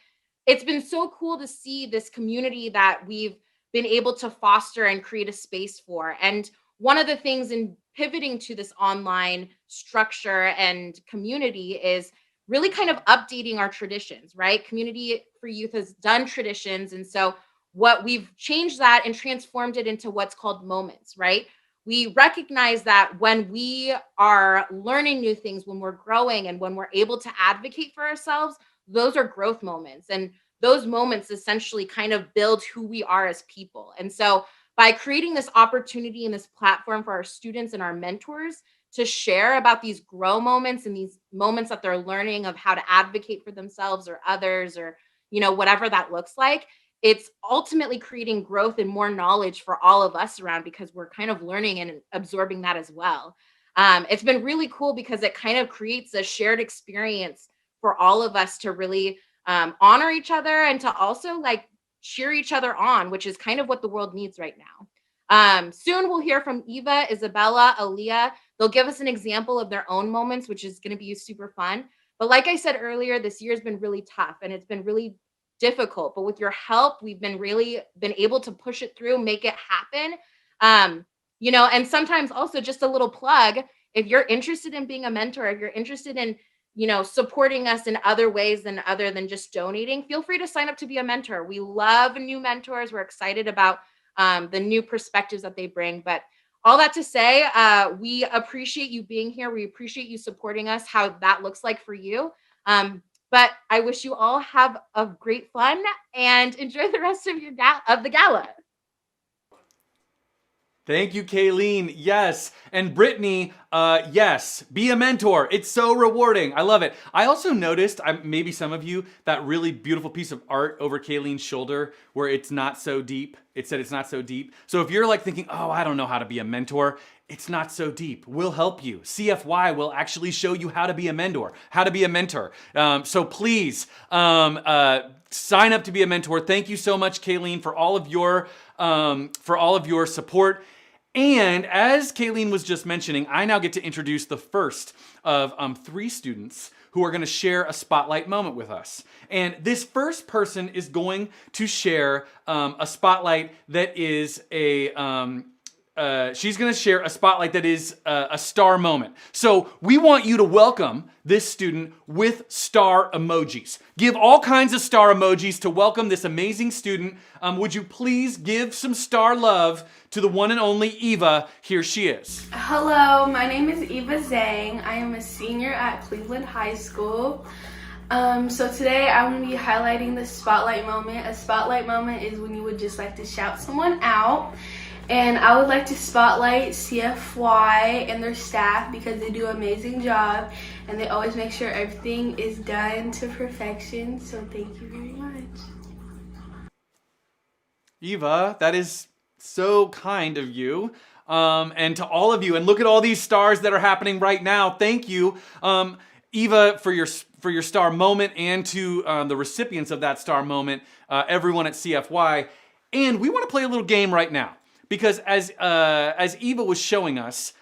T: it's been so cool to see this community that we've been able to foster and create a space for. And one of the things in pivoting to this online structure and community is really kind of updating our traditions, right? Community for Youth has done traditions. And so what we've changed that and transformed it into what's called moments, right? We recognize that when we are learning new things, when we're growing and when we're able to advocate for ourselves, those are growth moments. And those moments essentially kind of build who we are as people. And so by creating this opportunity and this platform for our students and our mentors to share about these grow moments and these moments that they're learning of how to advocate for themselves or others, or, you know, whatever that looks like, it's ultimately creating growth and more knowledge for all of us around, because we're kind of learning and absorbing that as well. It's been really cool because it kind of creates a shared experience for all of us to really honor each other and to also like cheer each other on, which is kind of what the world needs right now. Soon we'll hear from Eva, Isabella, Aaliyah. They'll give us an example of their own moments, which is going to be super fun. But like I said earlier, this year's been really tough and it's been really difficult. But with your help, we've been able to push it through, make it happen. You know, and sometimes also just a little plug, if you're interested in being a mentor, if you're interested in, you know, supporting us in other ways than other than just donating, feel free to sign up to be a mentor. We love new mentors. We're excited about the new perspectives that they bring. But all that to say, we appreciate you being here. We appreciate you supporting us, how that looks like for you. But I wish you all have a great fun and enjoy the rest of the gala.
A: Thank you, Kayleen. Yes. And Brittany, yes, be a mentor. It's so rewarding. I love it. I also noticed, maybe some of you, that really beautiful piece of art over Kayleen's shoulder where it's not so deep. It said it's not so deep. So if you're like thinking, oh, I don't know how to be a mentor, it's not so deep. We'll help you. CFY will actually show you how to be a mentor, So please sign up to be a mentor. Thank you so much, Kayleen, for all of your support. And as Kayleen was just mentioning, I now get to introduce the first of 3 students who are going to share a spotlight moment with us. And this first person is going to share a spotlight that is she's going to share a spotlight that is a star moment. So we want you to welcome this student with star emojis. Give all kinds of star emojis to welcome this amazing student. Would you please give some star love to the one and only Eva? Here she is.
U: Hello, my name is Eva Zhang. I am a senior at Cleveland High School. So today I'm going to be highlighting the spotlight moment. A spotlight moment is when you would just like to shout someone out. And I would like to spotlight CFY and their staff because they do an amazing job and they always make sure everything is done to perfection. So thank you very much.
A: Eva, that is so kind of you. And to all of you, and look at all these stars that are happening right now. Thank you, Eva, for your star moment, and to the recipients of that star moment, everyone at CFY. And we want to play a little game right now. Because as Eva was showing us,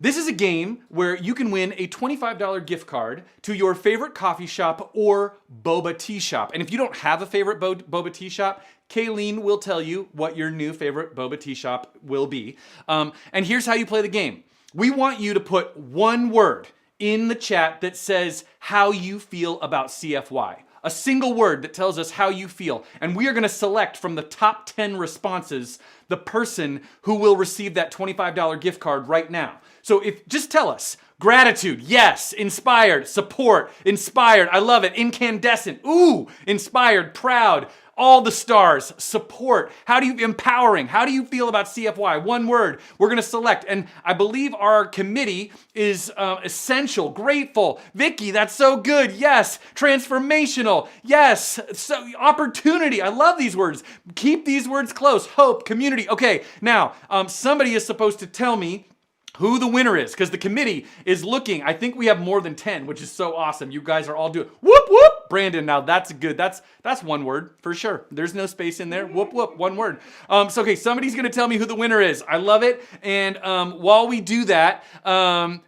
A: this is a game where you can win a $25 gift card to your favorite coffee shop or boba tea shop. And if you don't have a favorite boba tea shop, Kayleen will tell you what your new favorite boba tea shop will be. And here's how you play the game. We want you to put one word in the chat that says how you feel about CFY. A single word that tells us how you feel. And we are going to select from the top 10 responses the person who will receive that $25 gift card right now. So just tell us. Gratitude, yes. Inspired, support, inspired, I love it. Incandescent, ooh, inspired, proud. All the stars, support. Empowering. How do you feel about CFY? One word. We're going to select. And I believe our committee is essential, grateful. Vicky, that's so good. Yes. Transformational. Yes. So opportunity. I love these words. Keep these words close. Hope, community. Okay. Now, somebody is supposed to tell me who the winner is, because the committee is looking. I think we have more than 10, which is so awesome. You guys are all doing whoop whoop. Brandon, now that's good. That's one word for sure. There's no space in there. Whoop whoop, one word. So okay, somebody's gonna tell me who the winner is. I love it. And while we do that,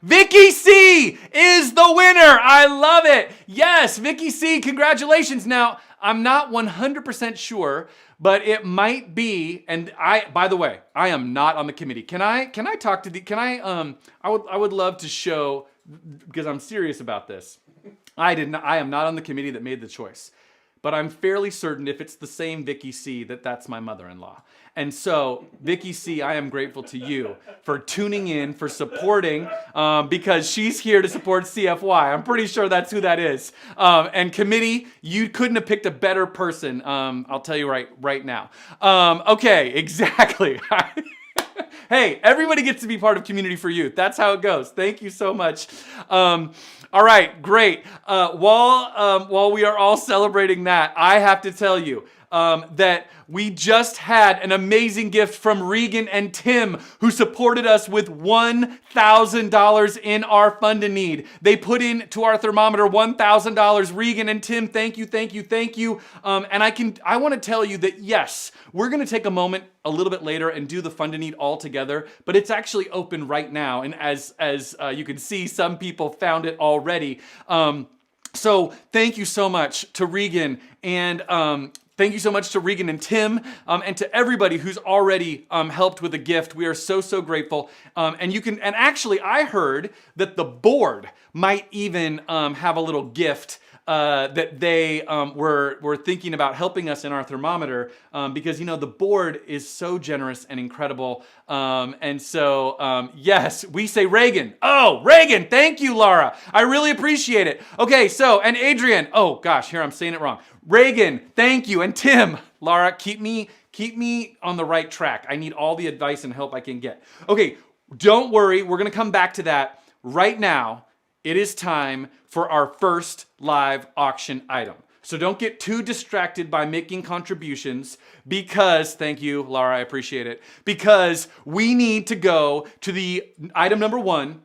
A: Vicky C is the winner. I love it. Yes, Vicky C, congratulations. Now I'm not 100% sure, but it might be, and by the way, I am not on the committee. Can I talk to I would love to show, because I'm serious about this. I am not on the committee that made the choice, but I'm fairly certain if it's the same Vicky C that's my mother-in-law. And so, Vicky C, I am grateful to you for tuning in, for supporting, because she's here to support CFY. I'm pretty sure that's who that is. And committee, you couldn't have picked a better person. I'll tell you right now. Okay, exactly. Hey, everybody gets to be part of Community for Youth. That's how it goes. Thank you so much. All right, great. While we are all celebrating that, I have to tell you that we just had an amazing gift from Regan and Tim, who supported us with $1,000 in our fund in need. They put in to our thermometer $1,000. Regan and Tim, thank you, thank you, thank you. And I want to tell you that yes, we're going to take a moment a little bit later and do the fund in need all together, but it's actually open right now. And as you can see, some people found it already. So thank you so much to Regan and thank you so much to Regan and Tim, and to everybody who's already helped with a gift. We are so grateful. And actually, I heard that the board might even have a little gift that they were thinking about helping us in our thermometer, because the board is so generous and incredible. And so yes, we say Reagan. Oh, Reagan, thank you, Laura. I really appreciate it. Okay, so, and Adrian, oh gosh, here I'm saying it wrong. Reagan, thank you. And Tim, Laura, keep me on the right track. I need all the advice and help I can get. Okay, don't worry, we're gonna come back to that. Right now, it is time for our first live auction item. So don't get too distracted by making contributions because, thank you, Laura, I appreciate it, because we need to go to the item number 1,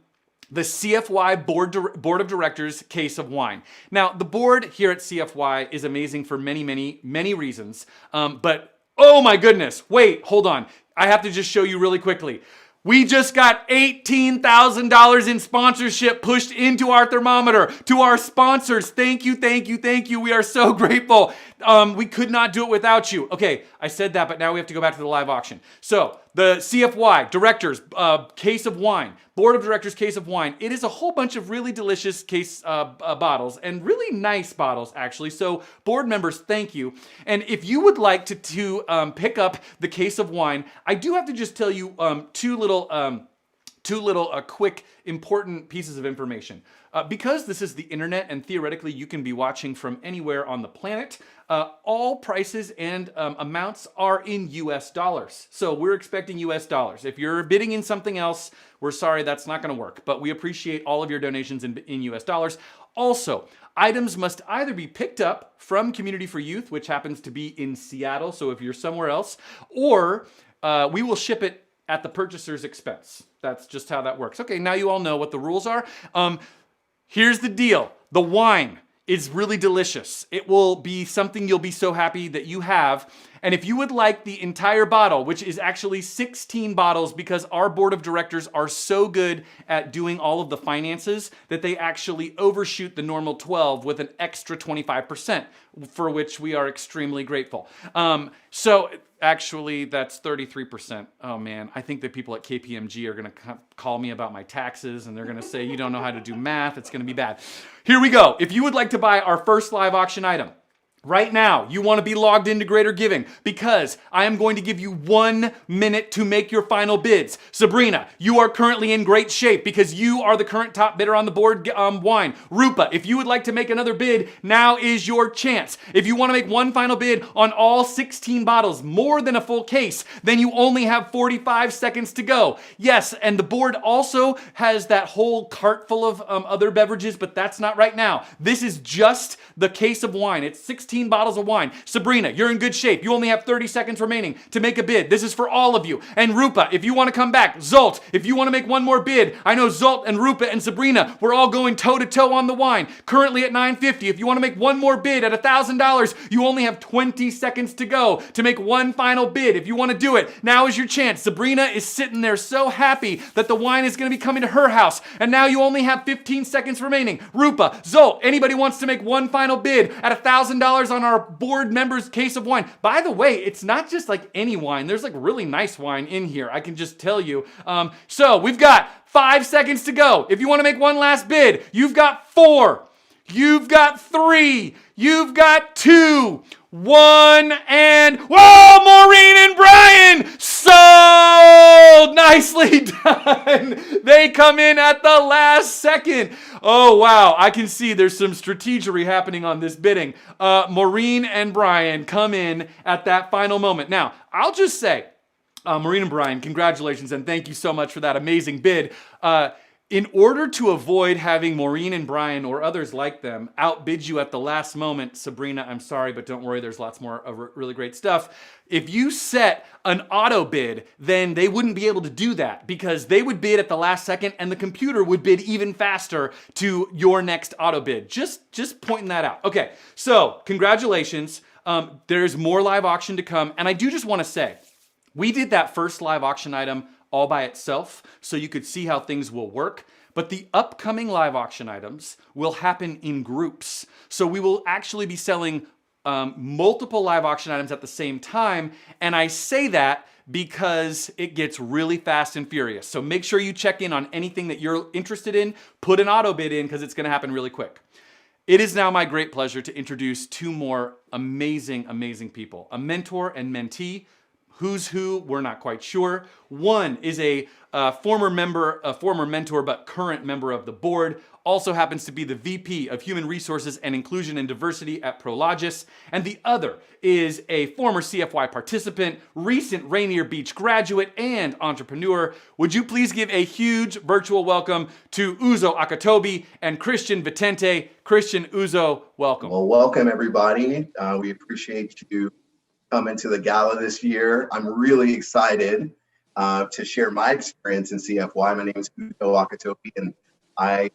A: the CFY Board of Directors case of wine. Now, the board here at CFY is amazing for many reasons, but oh my goodness, wait, hold on. I have to just show you really quickly. We just got $18,000 in sponsorship pushed into our thermometer. To our sponsors, thank you, thank you, thank you. We are so grateful. We could not do it without you. Okay, I said that, but now we have to go back to the live auction. So, the CFY Directors case of wine, Board of Directors case of wine. It is a whole bunch of really delicious case bottles and really nice bottles, actually. So, board members, thank you. And if you would like to pick up the case of wine, I do have to just tell you two little quick important pieces of information. Because this is the internet and theoretically you can be watching from anywhere on the planet, all prices and amounts are in US dollars. So we're expecting US dollars. If you're bidding in something else, we're sorry, that's not gonna work. But we appreciate all of your donations in US dollars. Also, items must either be picked up from Community for Youth, which happens to be in Seattle, so if you're somewhere else, or we will ship it at the purchaser's expense. That's just how that works. Okay, now you all know what the rules are. Here's the deal. The wine is really delicious. It will be something you'll be so happy that you have. And if you would like the entire bottle, which is actually 16 bottles because our board of directors are so good at doing all of the finances that they actually overshoot the normal 12 with an extra 25%, for which we are extremely grateful. So actually that's 33%. Oh man, I think that people at KPMG are gonna call me about my taxes and they're gonna say, you don't know how to do math, it's gonna be bad. Here we go. If you would like to buy our first live auction item, right now, you want to be logged into Greater Giving because I am going to give you 1 minute to make your final bids. Sabrina, you are currently in great shape because you are the current top bidder on the board wine. Rupa, if you would like to make another bid, now is your chance. If you want to make one final bid on all 16 bottles, more than a full case, then you only have 45 seconds to go. Yes, and the board also has that whole cart full of other beverages, but that's not right now. This is just the case of wine. It's 16 16 bottles of wine. Sabrina, you're in good shape. You only have 30 seconds remaining to make a bid. This is for all of you. And Rupa, if you want to come back. Zolt, if you want to make one more bid. I know Zolt and Rupa and Sabrina, we're all going toe to toe on the wine. Currently at $9.50. If you want to make one more bid at $1,000, you only have 20 seconds to go to make one final bid. If you want to do it, now is your chance. Sabrina is sitting there so happy that the wine is going to be coming to her house. And now you only have 15 seconds remaining. Rupa, Zolt, anybody wants to make one final bid at $1,000 on our board members' case of wine. By the way, it's not just like any wine. There's like really nice wine in here. I can just tell you. So we've got 5 seconds to go. If you want to make one last bid, you've got 4. You've got 3. You've got 2. 1 and whoa, Maureen and Brian sold! Nicely done. They come in at the last second. Oh wow, I can see there's some strategery happening on this bidding. Maureen and Brian come in at that final moment. Now, I'll just say, Maureen and Brian, congratulations and thank you so much for that amazing bid. In order to avoid having Maureen and Brian or others like them outbid you at the last moment, Sabrina, I'm sorry, but don't worry, there's lots more of really great stuff. If you set an auto bid, then they wouldn't be able to do that because they would bid at the last second and the computer would bid even faster to your next auto bid. Just pointing that out. Okay, so congratulations. There's more live auction to come. And I do just want to say, we did that first live auction item all by itself, so you could see how things will work. But the upcoming live auction items will happen in groups. So we will actually be selling multiple live auction items at the same time. And I say that because it gets really fast and furious. So make sure you check in on anything that you're interested in. Put an auto bid in because it's going to happen really quick. It is now my great pleasure to introduce 2 more amazing, amazing people. A mentor and mentee. Who's who, we're not quite sure. One is a former mentor, but current member of the board. Also happens to be the VP of Human Resources and Inclusion and Diversity at Prologis. And the other is a former CFY participant, recent Rainier Beach graduate, and entrepreneur. Would you please give a huge virtual welcome to Uzo Akatobi and Christian Vitente. Christian, Uzo, welcome.
L: Well, welcome everybody. We appreciate you coming to the gala this year. I'm really excited to share my experience in CFY. My name is Uzo Akatobi, and I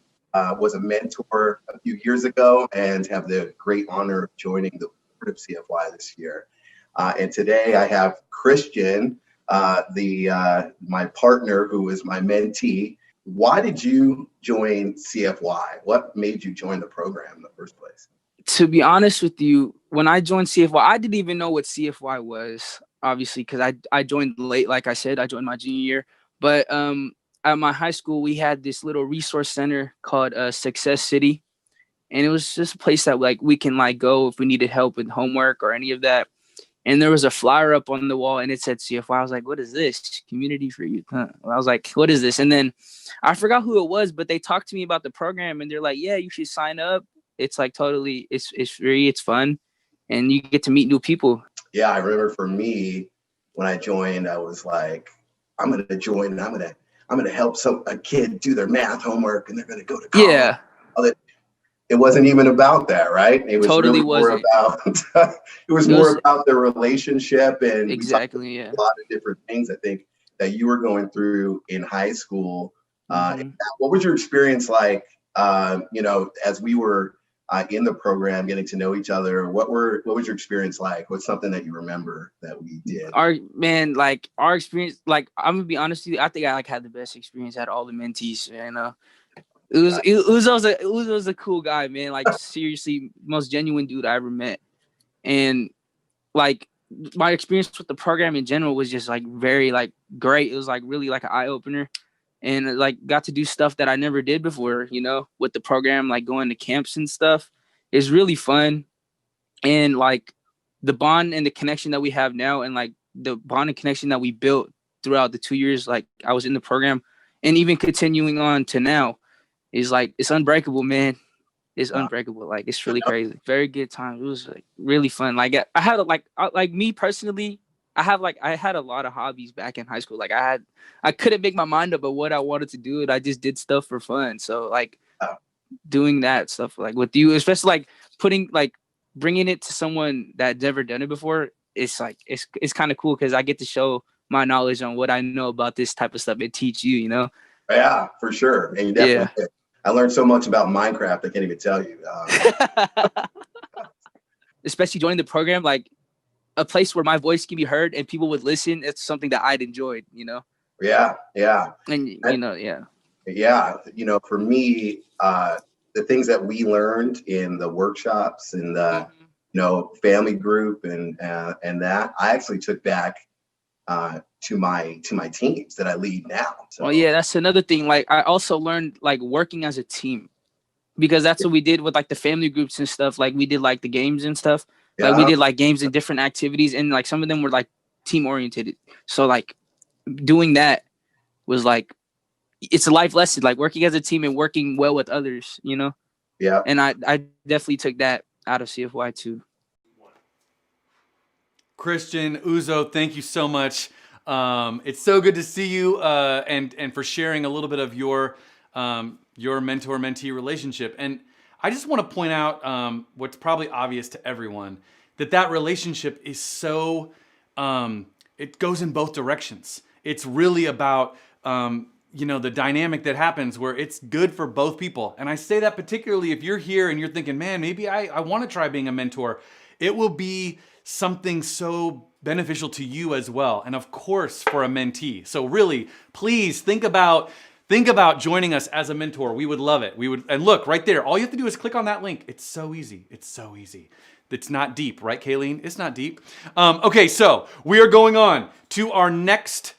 L: was a mentor a few years ago and have the great honor of joining the board of CFY this year. And today I have Christian, my partner, who is my mentee. Why did you join CFY? What made you join the program in the first place?
B: To be honest with you, when I joined CFY, I didn't even know what CFY was, obviously, because I joined late. Like I said, I joined my junior year. But at my high school, we had this little resource center called Success City. And it was just a place that we can go if we needed help with homework or any of that. And there was a flyer up on the wall and it said CFY. I was like, what is this? Community for Youth. Huh? I was like, what is this? And then I forgot who it was, but they talked to me about the program and they're like, yeah, you should sign up. It's totally, it's free, it's fun, and you get to meet new people.
L: Yeah, I remember for me, when I joined, I was like, I'm gonna join and I'm gonna help a kid do their math homework and they're gonna go to college.
B: Yeah.
L: It wasn't even about that, right? It was
B: totally
L: really more about it was more about the relationship and
B: exactly,
L: a lot of different things I think that you were going through in high school. What was your experience like? As we were in the program, getting to know each other, what was your experience like? What's something that you remember that we did?
B: Our experience, I'm gonna be honest with you, I think I had the best experience at all the mentees, and Uzo's a cool guy, man. Seriously, most genuine dude I ever met, and my experience with the program in general was just very great. It was really an eye opener. And got to do stuff that I never did before, with the program, going to camps and stuff. It's really fun. And the bond and the connection that we have now and the bond and connection that we built throughout the 2 years, I was in the program and even continuing on to now is it's unbreakable, man. It's unbreakable. It's really crazy. Very good time. It was really fun. I had me personally, I had a lot of hobbies back in high school. I couldn't make my mind up of what I wanted to do, and I just did stuff for fun. So doing that stuff with you, especially putting bringing it to someone that never done it before, it's like it's kind of cool because I get to show my knowledge on what I know about this type of stuff and teach you, you know?
L: Yeah, for sure. And you definitely did. I learned so much about Minecraft, I can't even tell you.
B: Especially joining the program, like a place where my voice can be heard and people would listen. It's something that I'd enjoyed, you know?
L: Yeah.
B: And, you know,
L: Yeah. You know, for me, the things that we learned in the workshops and the, you know, family group and that I actually took back to my teams that I lead now. So.
B: Well, yeah, that's another thing. Like I also learned like working as a team, because that's what we did with like the family groups and stuff. Like we did like the games and stuff. Like we did like games and different activities, and like some of them were like team oriented. So like doing that was like, it's a life lesson, like working as a team and working well with others, you know?
L: Yeah.
B: And I definitely took that out of CFY too.
A: Christian, Uzo, thank you so much. It's so good to see you, and for sharing a little bit of your mentor-mentee relationship. And I just want to point out what's probably obvious to everyone, that relationship is so, it goes in both directions. It's really about, you know, the dynamic that happens where it's good for both people. And I say that particularly if you're here and you're thinking, man, maybe I want to try being a mentor. It will be something so beneficial to you as well. And of course, for a mentee. So really, please think about joining us as a mentor. We would love it. And look right there. All you have to do is click on that link. It's so easy. It's so easy. It's not deep, right, Kayleen? It's not deep. Okay, so we are going on to our next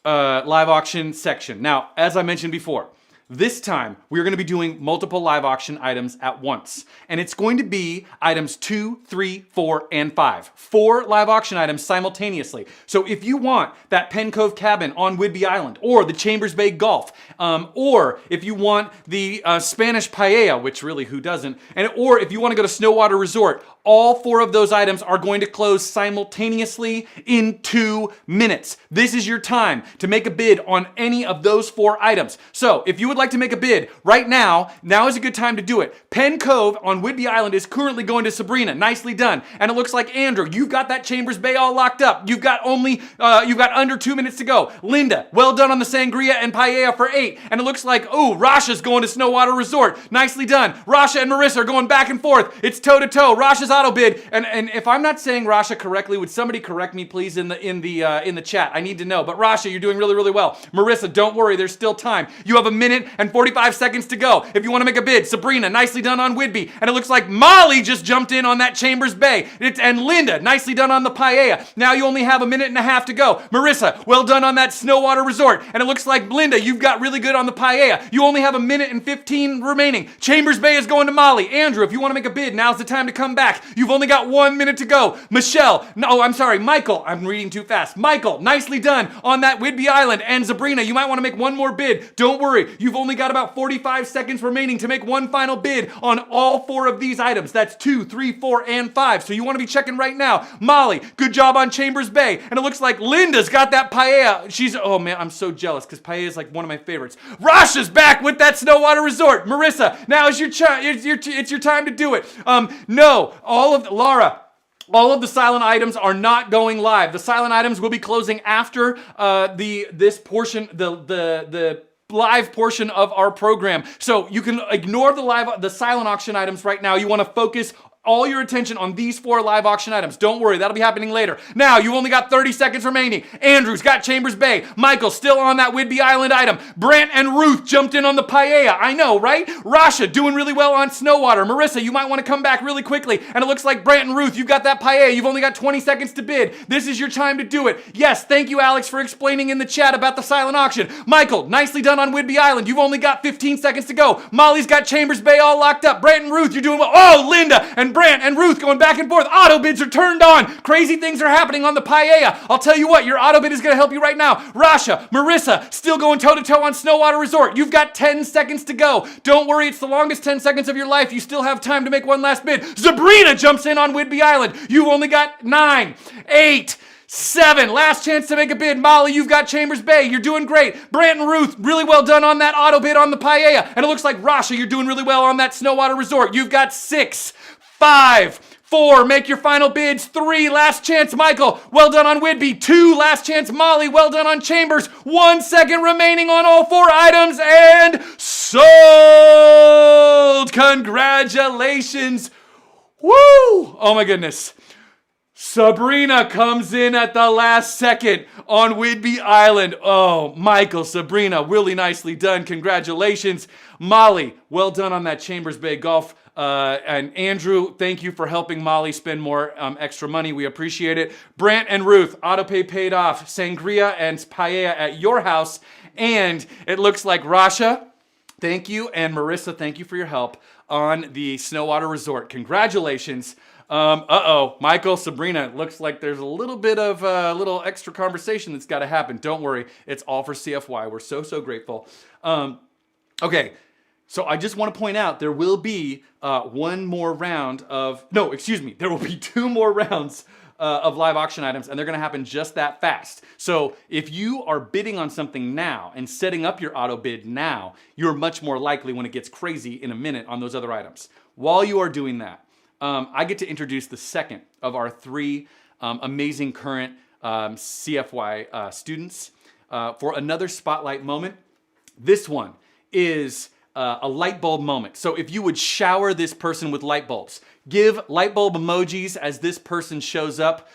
A: live auction section. Now, as I mentioned before, this time we're going to be doing multiple live auction items at once. And it's going to be items 2, 3, 4, and 5. 4 live auction items simultaneously. So if you want that Penn Cove cabin on Whidbey Island, or the Chambers Bay Golf, or if you want the Spanish paella, which really who doesn't, or if you want to go to Snowwater Resort, all 4 of those items are going to close simultaneously in 2 minutes. This is your time to make a bid on any of those 4 items. So if you would like to make a bid right now is a good time to do it. Penn Cove on Whidbey Island is currently going to Sabrina. Nicely done. And it looks like, Andrew, you've got that Chambers Bay all locked up. You've got under 2 minutes to go. Linda, well done on the sangria and paella for 8. And it looks like, Rasha's going to Snowwater Resort. Nicely done. Rasha and Marissa are going back and forth. It's toe to toe. Rasha's auto bid. And if I'm not saying Rasha correctly, would somebody correct me, please, in the chat? I need to know. But Rasha, you're doing really, really well. Marissa, don't worry. There's still time. You have a minute and 45 seconds to go. If you want to make a bid, Sabrina, nicely done on Whidbey. And it looks like Molly just jumped in on that Chambers Bay. And Linda, nicely done on the paella. Now you only have a minute and a half to go. Marissa, well done on that Snowwater Resort. And it looks like, Linda, you've got really good on the paella. You only have a minute and 15 remaining. Chambers Bay is going to Molly. Andrew, if you want to make a bid, now's the time to come back. You've only got 1 minute to go. Michelle, Michael, I'm reading too fast. Michael, nicely done on that Whidbey Island. And Sabrina, you might want to make one more bid. Don't worry, you've only got about 45 seconds remaining to make one final bid on all 4 of these items. That's 2, 3, 4, and 5. So you want to be checking right now. Molly, good job on Chambers Bay. And it looks like Linda's got that paella. Oh man, I'm so jealous because paella is like one of my favorites. Rasha's back with that Snowwater Resort. Marissa, now is it's your time to do it. Laura, all of the silent items are not going live. The silent items will be closing after the live portion of our program. So you can ignore the silent auction items right now. You want to focus all your attention on these 4 live auction items. Don't worry, that'll be happening later. Now, you've only got 30 seconds remaining. Andrew's got Chambers Bay. Michael still on that Whidbey Island item. Brant and Ruth jumped in on the paella. I know, right? Rasha doing really well on Snowwater. Marissa, you might want to come back really quickly. And it looks like Brant and Ruth, you've got that paella. You've only got 20 seconds to bid. This is your time to do it. Yes, thank you, Alex, for explaining in the chat about the silent auction. Michael, nicely done on Whidbey Island. You've only got 15 seconds to go. Molly's got Chambers Bay all locked up. Brant and Ruth, you're doing well. Oh, Linda and Brant and Ruth going back and forth. Auto bids are turned on. Crazy things are happening on the paella. I'll tell you what, your auto bid is going to help you right now. Rasha, Marissa, still going toe-to-toe on Snowwater Resort. You've got 10 seconds to go. Don't worry, it's the longest 10 seconds of your life. You still have time to make one last bid. Sabrina jumps in on Whidbey Island. You've only got 9, 8, 7. Last chance to make a bid. Molly, you've got Chambers Bay. You're doing great. Brant and Ruth, really well done on that auto bid on the paella. And it looks like Rasha, you're doing really well on that Snowwater Resort. You've got 6, 5, 4, make your final bids. 3, last chance, Michael. Well done on Whidbey. 2, last chance, Molly. Well done on Chambers. 1 second remaining on all 4 items, and sold! Congratulations. Woo! Oh my goodness. Sabrina comes in at the last second on Whidbey Island. Oh, Michael, Sabrina, really nicely done. Congratulations. Molly, well done on that Chambers Bay Golf. And Andrew, thank you for helping Molly spend more extra money. We appreciate it. Brant and Ruth, autopay paid off. Sangria and paella at your house. And it looks like Rasha, thank you. And Marissa, thank you for your help on the Snowwater Resort. Congratulations. Michael, Sabrina, it looks like there's a little bit of a little extra conversation that's got to happen. Don't worry. It's all for CFY. We're so grateful. Okay. So I just want to point out there will be there will be 2 more rounds of live auction items, and they're going to happen just that fast. So if you are bidding on something now and setting up your auto bid now, you're much more likely when it gets crazy in a minute on those other items. While you are doing that, I get to introduce the second of our 3 amazing current CFY students for another spotlight moment. This one is a light bulb moment. So if you would shower this person with light bulbs, give light bulb emojis as this person shows up,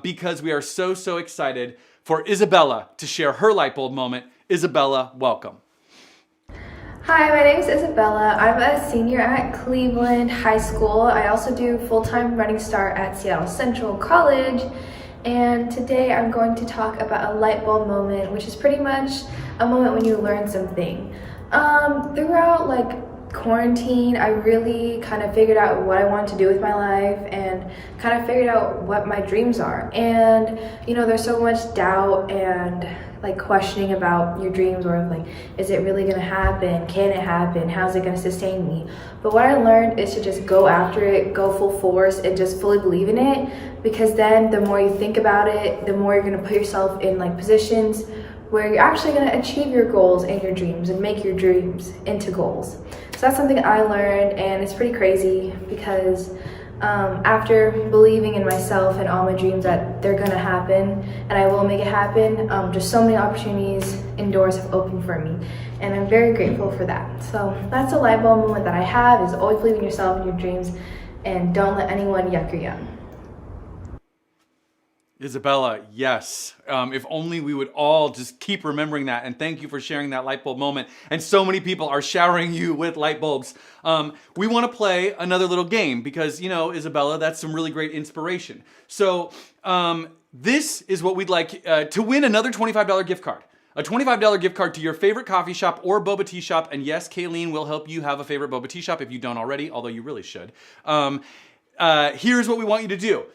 A: because we are so excited for Isabella to share her light bulb moment. Isabella, welcome.
U: Hi, my name is Isabella. I'm a senior at Cleveland High School. I also do full-time running start at Seattle Central College. And today I'm going to talk about a light bulb moment, which is pretty much a moment when you learn something. Throughout quarantine, I really kind of figured out what I wanted to do with my life and kind of figured out what my dreams are. And there's so much doubt and questioning about your dreams, or is it really gonna happen? Can it happen? How's it gonna sustain me? But what I learned is to just go after it, go full force, and just fully believe in it, because then the more you think about it, the more you're gonna put yourself in positions where you're actually gonna achieve your goals and your dreams and make your dreams into goals. So that's something I learned, and it's pretty crazy because after believing in myself and all my dreams that they're gonna happen and I will make it happen, just so many opportunities and doors have opened for me, and I'm very grateful for that. So that's a light bulb moment that I have, is always believe in yourself and your dreams, and don't let anyone yuck your yum.
A: Isabella, yes. If only we would all just keep remembering that. And thank you for sharing that light bulb moment. And so many people are showering you with light bulbs. We want to play another little game because, Isabella, that's some really great inspiration. So this is what we'd like to win: another $25 gift card. A $25 gift card to your favorite coffee shop or boba tea shop. And yes, Kayleen will help you have a favorite boba tea shop if you don't already, although you really should. Here's what we want you to do.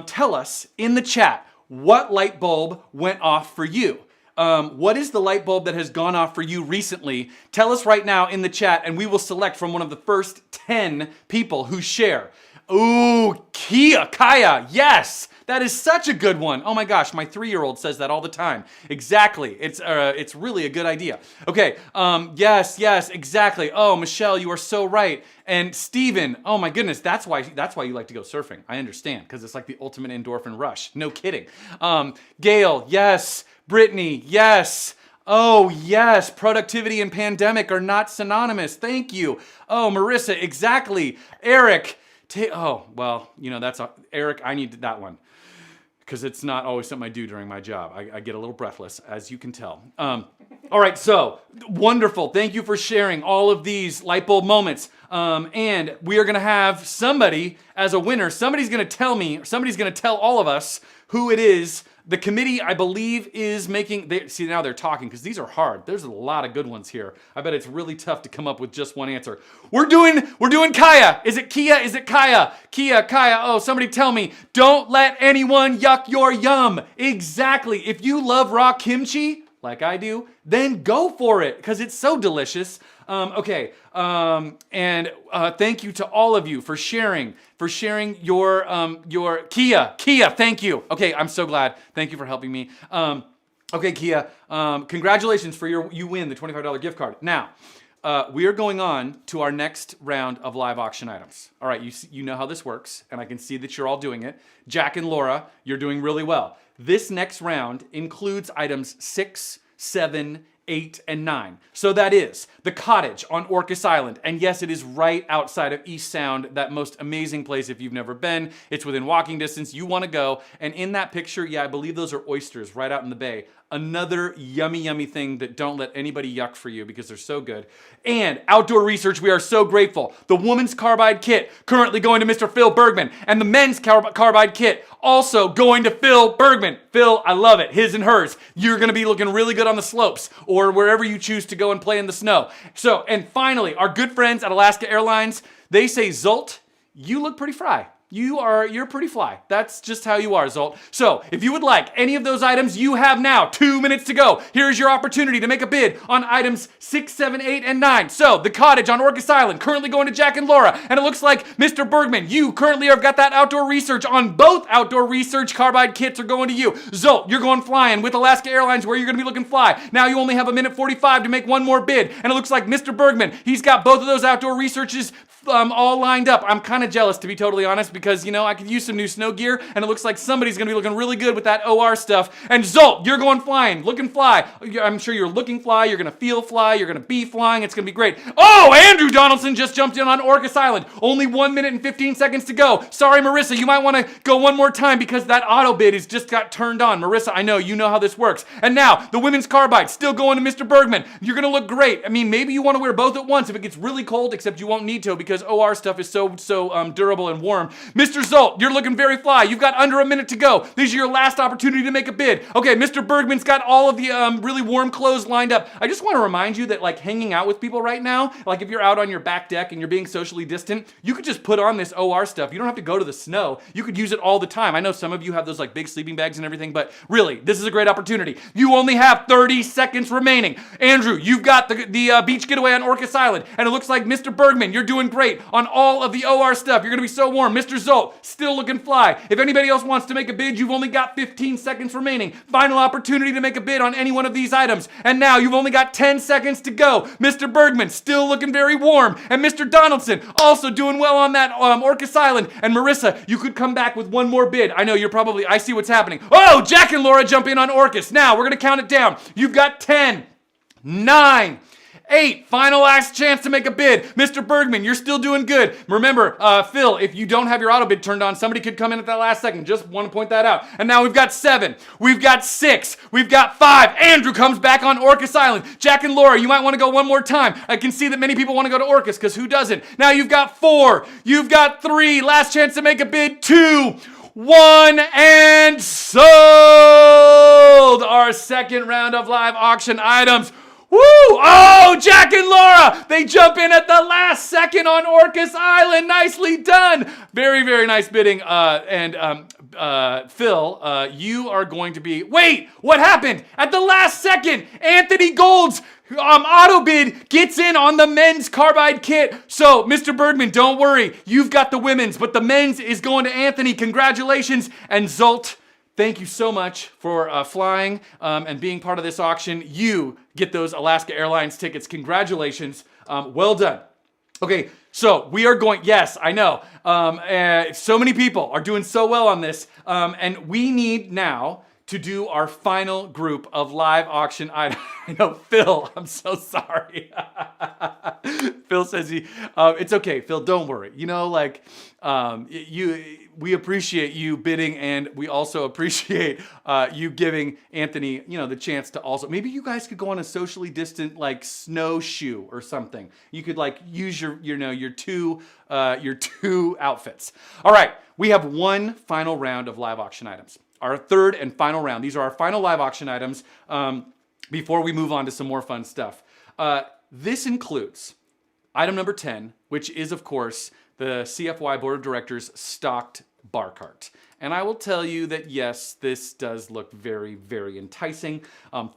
A: Tell us in the chat what light bulb went off for you. What is the light bulb that has gone off for you recently? Tell us right now in the chat, and we will select from one of the first 10 people who share. Ooh, Kaya, yes! That is such a good one. Oh my gosh, my 3-year-old says that all the time. Exactly. It's really a good idea. Okay. Yes, exactly. Oh, Michelle, you are so right. And Steven, oh my goodness, that's why you like to go surfing. I understand, because it's like the ultimate endorphin rush. No kidding. Gail, yes. Brittany, yes. Oh, yes. Productivity and pandemic are not synonymous. Thank you. Oh, Marissa, exactly. Eric, that's Eric. I need that one, because it's not always something I do during my job. I get a little breathless, as you can tell. All right, so wonderful. Thank you for sharing all of these light bulb moments. And we are going to have somebody as a winner. Somebody's going to tell all of us who it is. The committee, I believe, is making... now they're talking, because these are hard. There's a lot of good ones here. I bet it's really tough to come up with just one answer. We're doing Kaya. Is it Kia? Is it Kaya? Kaya. Oh, somebody tell me. Don't let anyone yuck your yum. Exactly. If you love raw kimchi, like I do, then go for it, because it's so delicious. Okay. And thank you to all of you for sharing your Kia. Thank you. Okay, I'm so glad. Thank you for helping me. Okay, Kia. Congratulations for you win the $25 gift card. Now, we are going on to our next round of live auction items. All right, you know how this works, and I can see that you're all doing it. Jack and Laura, you're doing really well. This next round includes items 6, 7, 8, and 9. So that is the cottage on Orcas Island. And yes, it is right outside of East Sound, that most amazing place if you've never been. It's within walking distance. You want to go. And in that picture, yeah, I believe those are oysters right out in the bay. Another yummy, yummy thing that don't let anybody yuck for you because they're so good. And outdoor research, we are so grateful. The woman's carbide kit currently going to Mr. Phil Bergman. And the men's carbide kit also going to Phil Bergman. Phil, I love it. His and hers. You're going to be looking really good on the slopes or wherever you choose to go and play in the snow. So, and finally, our good friends at Alaska Airlines, they say, Zult, you look pretty fry. You're pretty fly. That's just how you are, Zult. So, if you would like any of those items, you have now 2 minutes to go. Here's your opportunity to make a bid on items 6, 7, 8, and 9. So, the cottage on Orcas Island, currently going to Jack and Laura. And it looks like Mr. Bergman, you currently have got that outdoor research on both outdoor research carbide kits are going to you. Zult, you're going flying with Alaska Airlines where you're going to be looking fly. Now you only have a minute 45 to make one more bid. And it looks like Mr. Bergman, he's got both of those outdoor researches all lined up. I'm kind of jealous, to be totally honest, because, you know, I could use some new snow gear, and it looks like somebody's going to be looking really good with that OR stuff. And Zult, you're going flying, looking fly. I'm sure you're looking fly, you're going to feel fly, you're going to be flying, it's going to be great. Oh, Andrew Donaldson just jumped in on Orcas Island. Only 1 minute and 15 seconds to go. Sorry, Marissa, you might want to go one more time because that auto bid has just got turned on. Marissa, I know, you know how this works. And now, the women's carbide, still going to Mr. Bergman. You're going to look great. I mean, maybe you want to wear both at once if it gets really cold, except you won't need to because OR stuff is so durable and warm. Mr. Zult, you're looking very fly. You've got under a minute to go. These are your last opportunity to make a bid. Okay, Mr. Bergman's got all of the really warm clothes lined up. I just want to remind you that, like, hanging out with people right now, like if you're out on your back deck and you're being socially distant, you could just put on this OR stuff. You don't have to go to the snow. You could use it all the time. I know some of you have those like big sleeping bags and everything, but really, this is a great opportunity. You only have 30 seconds remaining. Andrew, you've got the beach getaway on Orcas Island, and it looks like Mr. Bergman, you're doing great on all of the OR stuff. You're going to be so warm. Mr. Zult, still looking fly. If anybody else wants to make a bid, you've only got 15 seconds remaining. Final opportunity to make a bid on any one of these items. And now you've only got 10 seconds to go. Mr. Bergman, still looking very warm. And Mr. Donaldson, also doing well on that Orcas Island. And Marissa, you could come back with one more bid. I know you're probably, I see what's happening. Oh, Jack and Laura jump in on Orcas. Now, we're going to count it down. You've got 10, 9, 8, final last chance to make a bid. Mr. Bergman, you're still doing good. Remember, Phil, if you don't have your auto bid turned on, somebody could come in at that last second. Just want to point that out. And now we've got 7, we've got 6, we've got 5. Andrew comes back on Orcas Island. Jack and Laura, you might want to go one more time. I can see that many people want to go to Orcas, because who doesn't? Now you've got 4, you've got 3, last chance to make a bid, 2, 1, and sold! Our second round of live auction items. Woo! Oh, Jack and Laura! They jump in at the last second on Orcas Island. Nicely done. Very, very nice bidding. Phil, you are going to be... Wait! What happened? At the last second, Anthony Gold's auto bid gets in on the men's carbide kit. So, Mr. Bergman, don't worry. You've got the women's, but the men's is going to Anthony. Congratulations. And Zult, thank you so much for flying and being part of this auction. You get those Alaska Airlines tickets. Congratulations. Well done. Okay, so we are going, yes, I know. So many people are doing so well on this. And we need now to do our final group of live auction items. I know, Phil, I'm so sorry. Phil says it's okay, Phil, don't worry. You know, like, we appreciate you bidding, and we also appreciate you giving Anthony, you know, the chance to also, maybe you guys could go on a socially distant, like, snowshoe or something. You could, like, use your two outfits. All right, we have one final round of live auction items. Our third and final round. These are our final live auction items before we move on to some more fun stuff. This includes item number 10, which is, of course, the CFY Board of Directors stocked bar cart. And I will tell you that, yes, this does look very, very enticing.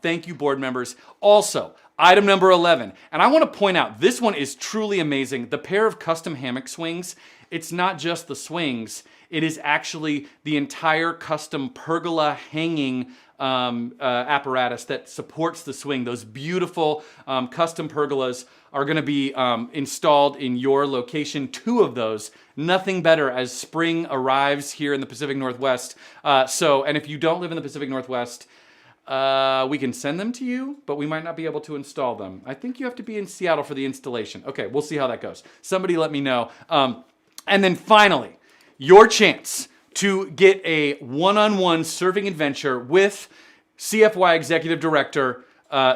A: Thank you, board members. Also, item number 11. And I want to point out, this one is truly amazing. The pair of custom hammock swings. it's not just the swings, it is actually the entire custom pergola hanging apparatus that supports the swing. Those beautiful custom pergolas are going to be installed in your location. 2 of those. Nothing better as spring arrives here in the Pacific Northwest. And if you don't live in the Pacific Northwest, we can send them to you, but we might not be able to install them. I think you have to be in Seattle for the installation. Okay, we'll see how that goes. Somebody let me know. And then finally, your chance to get a one-on-one surfing adventure with CFY Executive Director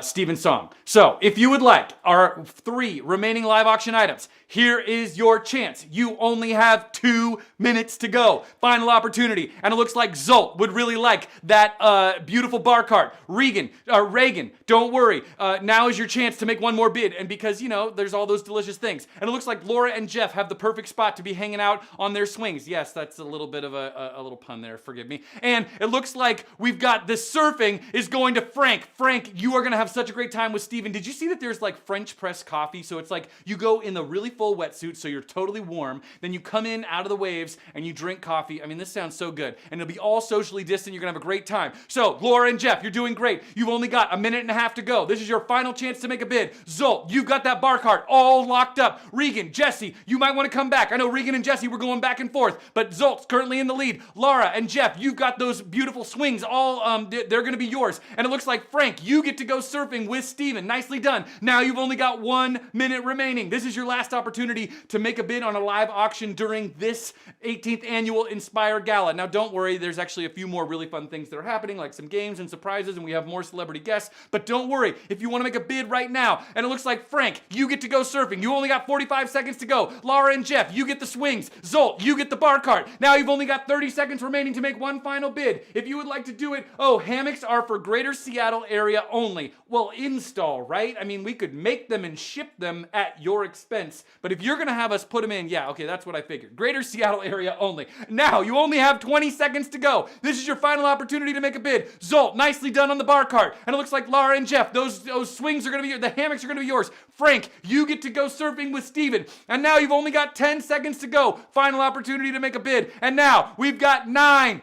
A: Stephen Song. So if you would like our 3 remaining live auction items, here is your chance. You only have 2 minutes to go. Final opportunity. And it looks like Zolt would really like that beautiful bar cart. Reagan, don't worry. Now is your chance to make one more bid. And because, you know, there's all those delicious things. And it looks like Laura and Jeff have the perfect spot to be hanging out on their swings. Yes, that's a little bit of a little pun there. Forgive me. And it looks like we've got this surfing is going to Frank. Frank, you are going to have such a great time with Steven. Did you see that there's like French press coffee? So it's like you go in the really full wetsuit so you're totally warm. Then you come in out of the waves and you drink coffee. I mean, this sounds so good. And it'll be all socially distant. You're going to have a great time. So Laura and Jeff, you're doing great. You've only got a minute and a half to go. This is your final chance to make a bid. Zolt, you've got that bar cart all locked up. Regan, Jesse, you might want to come back. I know Regan and Jesse were going back and forth, but Zolt's currently in the lead. Laura and Jeff, you've got those beautiful swings all, they're going to be yours. And it looks like Frank, you get to go surfing with Steven. Nicely done. Now you've only got 1 minute remaining. This is your last opportunity to make a bid on a live auction during this 18th Annual Aspire Gala. Now don't worry, there's actually a few more really fun things that are happening, like some games and surprises, and we have more celebrity guests. But don't worry, if you want to make a bid right now, and it looks like Frank, you get to go surfing. You only got 45 seconds to go. Laura and Jeff, you get the swings. Zolt, you get the bar cart. Now you've only got 30 seconds remaining to make one final bid. If you would like to do it, hammocks are for greater Seattle area only. Well, install, right? I mean, we could make them and ship them at your expense, but if you're going to have us put them in, yeah, okay, that's what I figured. Greater Seattle area only. Now, you only have 20 seconds to go. This is your final opportunity to make a bid. Zolt, nicely done on the bar cart. And it looks like Laura and Jeff, those swings are going to be, the hammocks are going to be yours. Frank, you get to go surfing with Steven. And now you've only got 10 seconds to go. Final opportunity to make a bid. And now, we've got 9,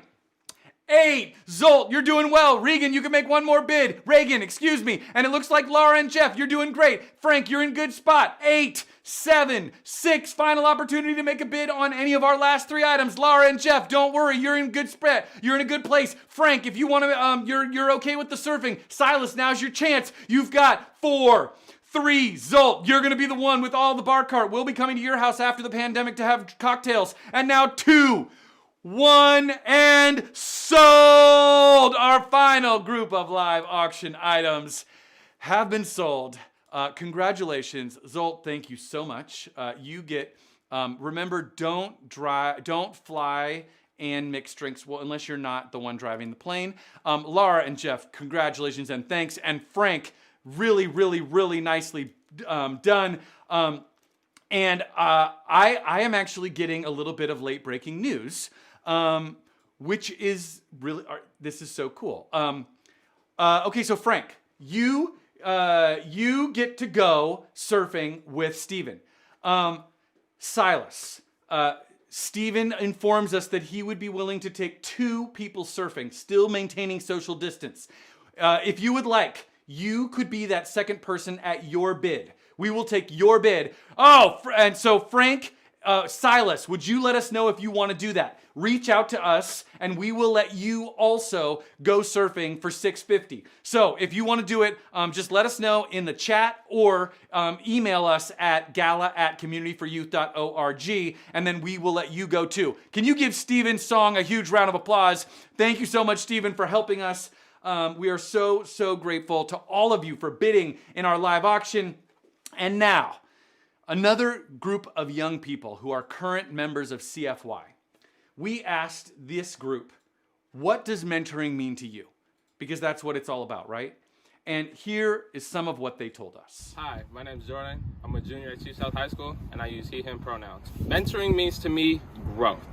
A: 8, Zolt, you're doing well. Regan, you can make one more bid. Reagan, excuse me. And it looks like Laura and Jeff, you're doing great. Frank, you're in good spot. 8, 7, 6, final opportunity to make a bid on any of our last 3 items. Laura and Jeff, don't worry, you're in good spread. You're in a good place. Frank, if you want to, you're okay with the surfing. Silas, now's your chance. You've got 4, 3, Zolt, you're going to be the one with all the bar cart. We'll be coming to your house after the pandemic to have cocktails. And now 2, 1, and sold! Our final group of live auction items have been sold. Congratulations. Zolt, thank you so much. You get, remember, don't fly and mix drinks, well, unless you're not the one driving the plane. Laura and Jeff, congratulations and thanks. And Frank, really, really, really nicely done. And I am actually getting a little bit of late breaking news, which is really, this is so cool. Okay, so Frank, you get to go surfing with Steven. Silas, Steven informs us that he would be willing to take 2 people surfing, still maintaining social distance. If you would like, you could be that second person at your bid. We will take your bid. And so Frank, Silas, would you let us know if you want to do that? Reach out to us and we will let you also go surfing for $650. So if you want to do it, just let us know in the chat or email us at gala@communityforyouth.org and then we will let you go too. Can you give Steven Song a huge round of applause? Thank you so much, Steven, for helping us. We are so, so grateful to all of you for bidding in our live auction. And now, another group of young people who are current members of CFY. We asked this group, what does mentoring mean to you? Because that's what it's all about, right? And here is some of what they told us.
C: Hi, my name is Jordan. I'm a junior at Chief South High School, and I use he, him pronouns. Mentoring means to me growth.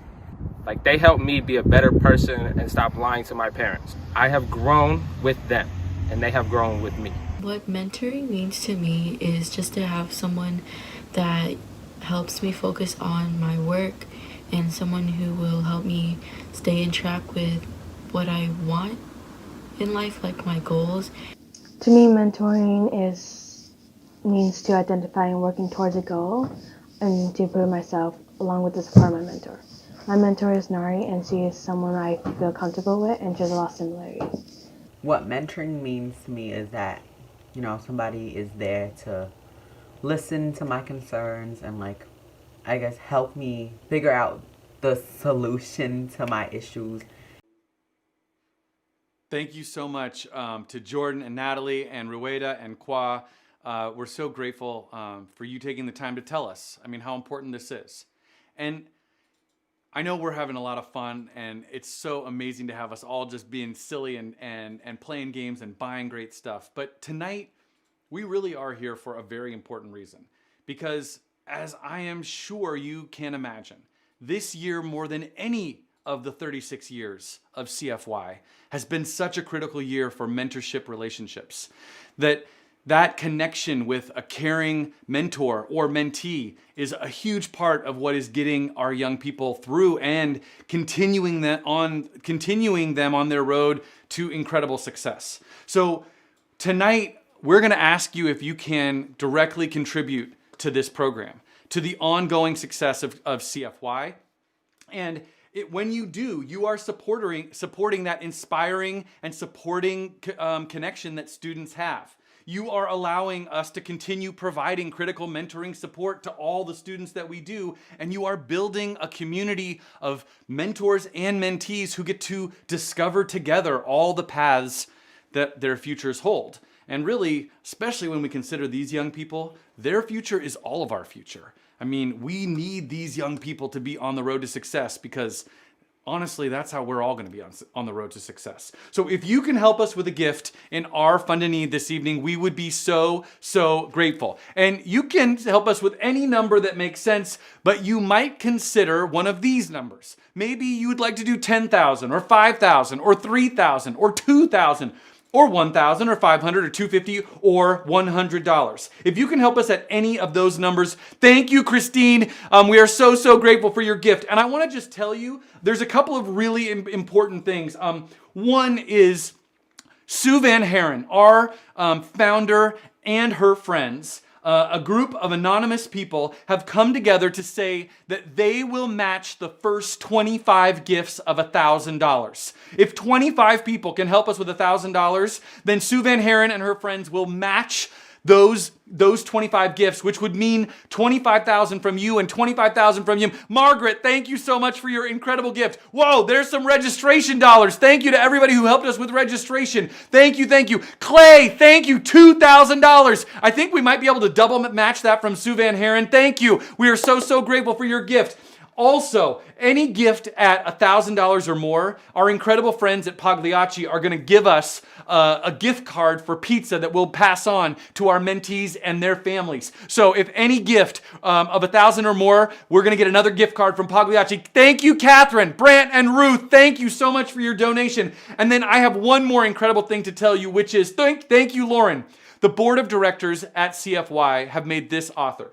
C: Like, they help me be a better person and stop lying to my parents. I have grown with them, and they have grown with me.
V: What mentoring means to me is just to have someone that
D: helps me focus on my work and someone who will help me stay in track with what I want in life, like my goals.
V: To me, mentoring means to identify and working towards a goal and to improve myself along with the support of my mentor. My mentor is Nari, and she is someone I feel comfortable with, and she has a lot of similarities.
W: What mentoring means to me is that, you know, somebody is there to listen to my concerns and, like, I guess help me figure out the solution to my issues.
A: Thank you so much to Jordan and Natalie and Rueda and Kwa. We're so grateful for you taking the time to tell us, I mean, how important this is. And I know we're having a lot of fun, and it's so amazing to have us all just being silly and playing games and buying great stuff. But tonight, we really are here for a very important reason. Because as I am sure you can imagine, this year more than any of the 36 years of CFY has been such a critical year for mentorship relationships. That connection with a caring mentor or mentee is a huge part of what is getting our young people through and continuing them on their road to incredible success. So tonight, we're going to ask you if you can directly contribute to this program, to the ongoing success of CFY. And when you do, you are supporting that inspiring and supporting connection that students have. You are allowing us to continue providing critical mentoring support to all the students that we do, and you are building a community of mentors and mentees who get to discover together all the paths that their futures hold. And really, especially when we consider these young people, their future is all of our future. I mean, we need these young people to be on the road to success because honestly, that's how we're all going to be on the road to success. So if you can help us with a gift in our Fund a Need this evening, we would be so, so grateful. And you can help us with any number that makes sense, but you might consider one of these numbers. Maybe you would like to do 10,000 or 5,000 or 3,000 or 2,000. Or 1,000 or 500 or 250 or $100. If you can help us at any of those numbers, thank you, Christine. We are so, so grateful for your gift. And I want to just tell you, there's a couple of really important things. One is Sue Van Haren, our founder, and her friends, a group of anonymous people have come together to say that they will match the first 25 gifts of $1,000. If 25 people can help us with $1,000, then Sue Van Haren and her friends will match those 25 gifts, which would mean 25,000 from you and 25,000 from you. Margaret, thank you so much for your incredible gift. Whoa, there's some registration dollars. Thank you to everybody who helped us with registration. Thank you, thank you. Clay, thank you, $2,000. I think we might be able to double match that from Sue Van Haren. Thank you. We are so, so grateful for your gift. Also, any gift at $1,000 or more, our incredible friends at Pagliacci are going to give us a gift card for pizza that we'll pass on to our mentees and their families. So if any gift of $1,000 or more, we're going to get another gift card from Pagliacci. Thank you, Catherine, Brant, and Ruth. Thank you so much for your donation. And then I have one more incredible thing to tell you, which is thank you, Lauren. The board of directors at CFY have made this offer.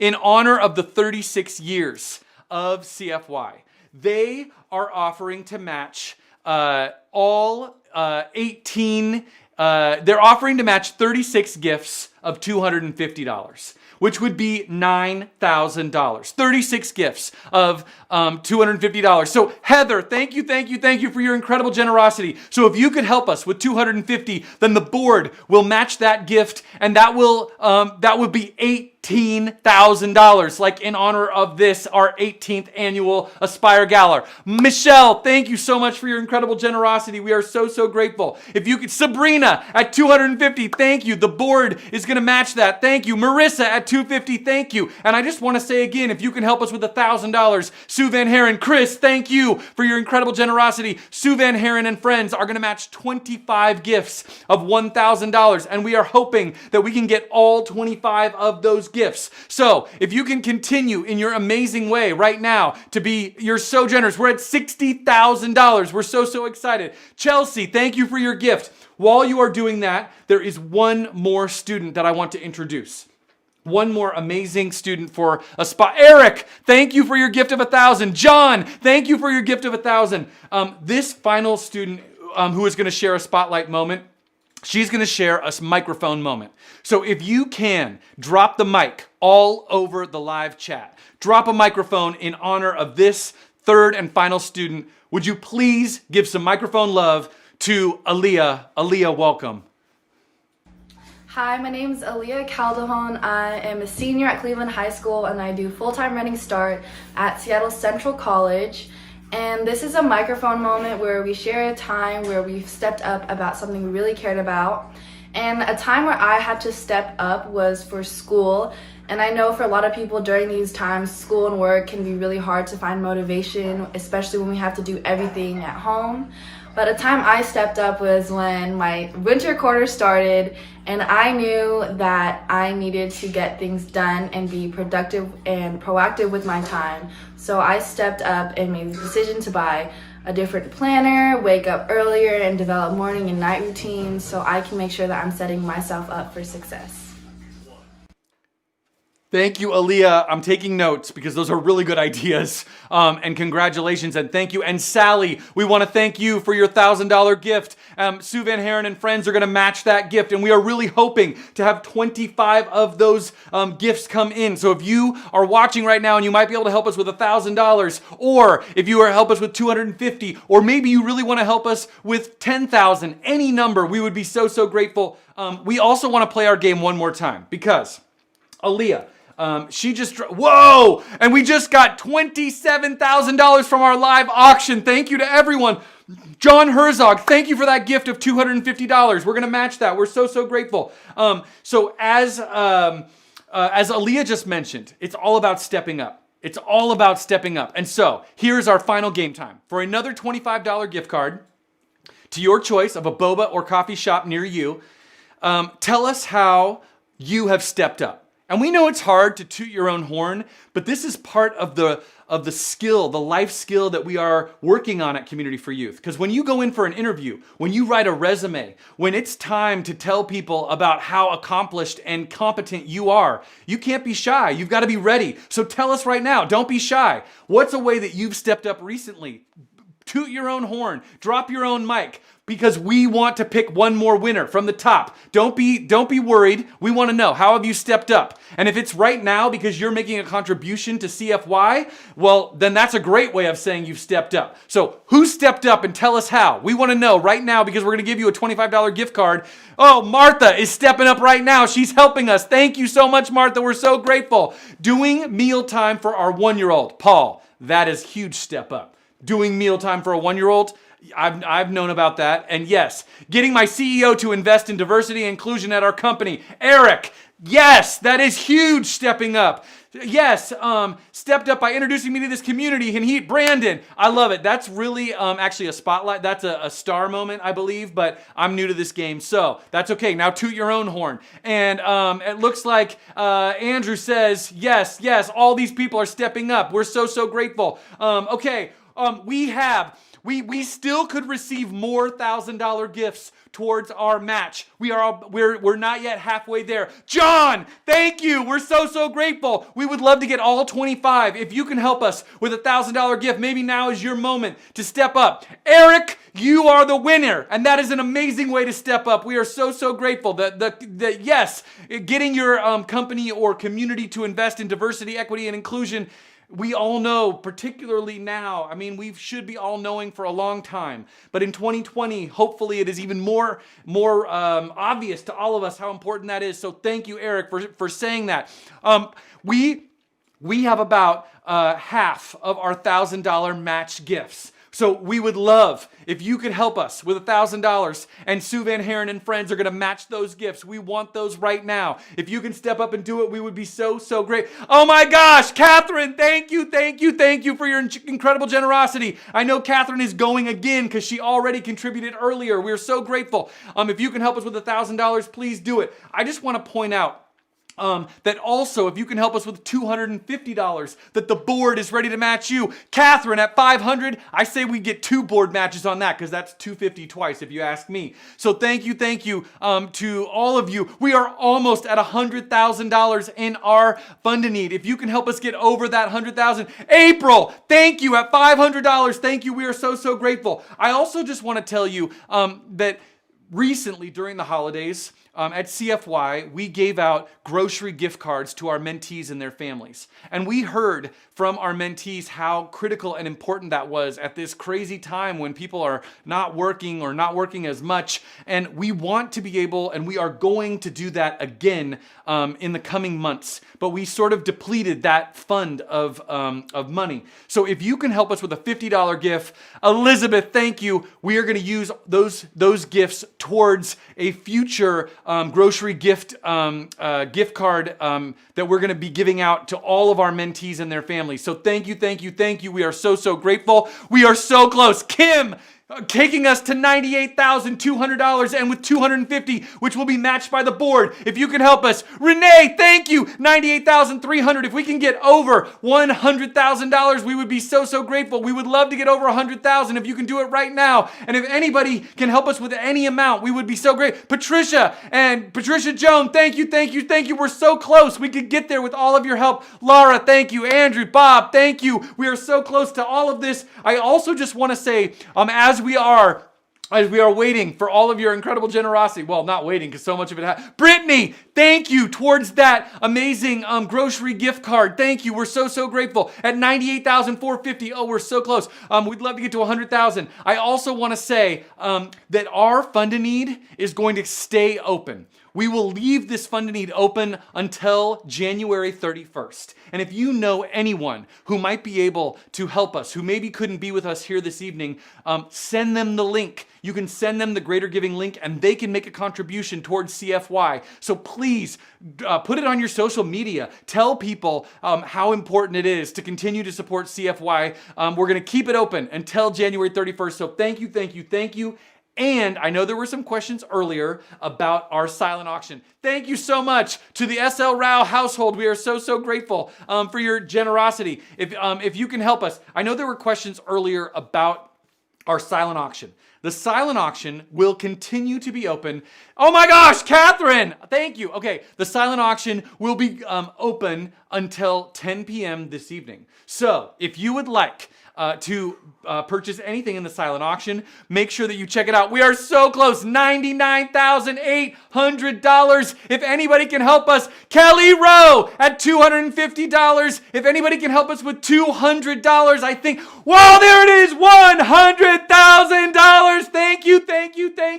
A: In honor of the 36 years of CFY, they are offering to match all 18, they're offering to match 36 gifts of $250, which would be $9,000. 36 gifts of $250. So Heather, thank you for your incredible generosity. So if you could help us with $250, then the board will match that gift, and that would be $18,000, like in honor of this, our 18th annual Aspire Gala. Michelle, thank you so much for your incredible generosity. We are so, so grateful. If you could, Sabrina at $250, thank you. The board is going to match that. Thank you. Marissa at $250, thank you. And I just want to say again, if you can help us with $1,000, Sue Van Haren, Chris, thank you for your incredible generosity. Sue Van Haren and friends are going to match 25 gifts of $1,000, and we are hoping that we can get all 25 of those gifts. So if you can continue in your amazing way right now you're so generous. We're at $60,000. We're so, so excited. Chelsea, thank you for your gift. While you are doing that, there is one more student that I want to introduce. one more amazing student for a spot. Eric, thank you for your gift of 1,000. John, thank you for your gift of 1,000. This final student who is going to share a spotlight moment, she's going to share a microphone moment. So if you can, drop the mic all over the live chat. Drop a microphone in honor of this third and final student. Would you please give some microphone love to Aaliyah? Aaliyah, welcome.
U: Hi, my name is Aaliyah Caldejon. I am a senior at Cleveland High School and I do full-time running start at Seattle Central College. And this is a microphone moment where we share a time where we've stepped up about something we really cared about. And a time where I had to step up was for school. And I know for a lot of people during these times, school and work can be really hard to find motivation, especially when we have to do everything at home. But a time I stepped up was when my winter quarter started and I knew that I needed to get things done and be productive and proactive with my time. So I stepped up and made the decision to buy a different planner, wake up earlier, and develop morning and night routines so I can make sure that I'm setting myself up for success.
A: Thank you, Aaliyah. I'm taking notes because those are really good ideas. And congratulations and thank you. And Sally, we want to thank you for your $1,000 gift. Sue Van Haren and friends are going to match that gift. And we are really hoping to have 25 of those gifts come in. So if you are watching right now and you might be able to help us with $1,000, or if you are help us with $250, or maybe you really want to help us with $10,000, any number, we would be so, so grateful. We also want to play our game one more time because Aaliyah, she just, whoa! And we just got $27,000 from our live auction. Thank you to everyone. John Herzog, thank you for that gift of $250. We're going to match that. We're so, so grateful. So as Aaliyah just mentioned, it's all about stepping up. It's all about stepping up. And so here's our final game time. For another $25 gift card to your choice of a boba or coffee shop near you, tell us how you have stepped up. And we know it's hard to toot your own horn, but this is part of the skill, the life skill that we are working on at Community for Youth. Because when you go in for an interview, when you write a resume, when it's time to tell people about how accomplished and competent you are, you can't be shy. You've got to be ready. So tell us right now, don't be shy. What's a way that you've stepped up recently? Toot your own horn, drop your own mic, because we want to pick one more winner from the top. Don't be worried. We want to know, how have you stepped up? And if it's right now because you're making a contribution to CFY, well, then that's a great way of saying you've stepped up. So who stepped up and tell us how? We want to know right now because we're going to give you a $25 gift card. Oh, Martha is stepping up right now. She's helping us. Thank you so much, Martha. We're so grateful. Doing mealtime for our 1-year-old. Paul, that is a huge step up. Doing mealtime for a 1-year-old, I've known about that. And yes, getting my CEO to invest in diversity and inclusion at our company. Eric, yes, that is huge stepping up. Yes, stepped up by introducing me to this community. And Brandon, I love it. That's really actually a spotlight. That's a star moment, I believe, but I'm new to this game, so that's okay. Now toot your own horn. And it looks like Andrew says, yes, all these people are stepping up. We're so, so grateful. Okay. We still could receive more $1,000 gifts towards our match. We're not yet halfway there. John, thank you. We're so, so grateful. We would love to get all 25. If you can help us with a $1,000 gift, maybe now is your moment to step up. Eric, you are the winner, and that is an amazing way to step up. We are so, so grateful that yes, getting your company or community to invest in diversity, equity, and inclusion. We all know, particularly now, I mean, we should be all knowing for a long time, but in 2020, hopefully it is even more obvious to all of us how important that is. So thank you, Eric, for saying that. We have about half of our $1,000 match gifts. So we would love if you could help us with $1,000, and Sue Van Haren and friends are going to match those gifts. We want those right now. If you can step up and do it, we would be so, so great. Oh my gosh, Catherine, thank you for your incredible generosity. I know Catherine is going again because she already contributed earlier. We're so grateful. If you can help us with $1,000, please do it. I just want to point out that also, if you can help us with $250, that the board is ready to match you. Catherine at $500, I say we get 2 board matches on that because that's $250 twice if you ask me. So thank you to all of you. We are almost at $100,000 in our fund a need. If you can help us get over that $100,000. April, thank you at $500. Thank you. We are so grateful. I also just want to tell you that recently during the holidays, at CFY, we gave out grocery gift cards to our mentees and their families. And we heard from our mentees how critical and important that was at this crazy time when people are not working or not working as much. And we want to be able, and we are going to do that again in the coming months. But we sort of depleted that fund of money. So if you can help us with a $50 gift, Elizabeth, thank you. We are going to use those gifts towards a future grocery gift card that we're going to be giving out to all of our mentees and their families. So thank you. We are so grateful. We are so close. Kim, taking us to $98,200 and with $250, which will be matched by the board. If you can help us. Renee, thank you. $98,300. If we can get over $100,000, we would be so grateful. We would love to get over $100,000 if you can do it right now. And if anybody can help us with any amount, we would be so great. Patricia Joan, thank you. We're so close. We could get there with all of your help. Laura, thank you. Andrew, Bob, thank you. We are so close to all of this. I also just want to say, as we are waiting for all of your incredible generosity, well, not waiting because so much of it happened. Brittany, thank you towards that amazing grocery gift card. Thank you. We're so grateful. At $98,450, oh, we're so close. We'd love to get to $100,000. I also want to say that our fund a need is going to stay open. We will leave this fund a need open until January 31st. And if you know anyone who might be able to help us, who maybe couldn't be with us here this evening, send them the link. You can send them the Greater Giving link and they can make a contribution towards CFY. So please put it on your social media. Tell people how important it is to continue to support CFY. We're going to keep it open until January 31st. So thank you. And I know there were some questions earlier about our silent auction. Thank you so much to the SL Rao household. We are so grateful for your generosity. If you can help us. I know there were questions earlier about our silent auction. The silent auction will continue to be open. Oh my gosh, Catherine, thank you. Okay, the silent auction will be open until 10 p.m. this evening. So if you would like to purchase anything in the silent auction, make sure that you check it out. We are so close, $99,800. If anybody can help us, Kelly Rowe at $250. If anybody can help us with $200, I think, whoa, there it is, $100,000. Thank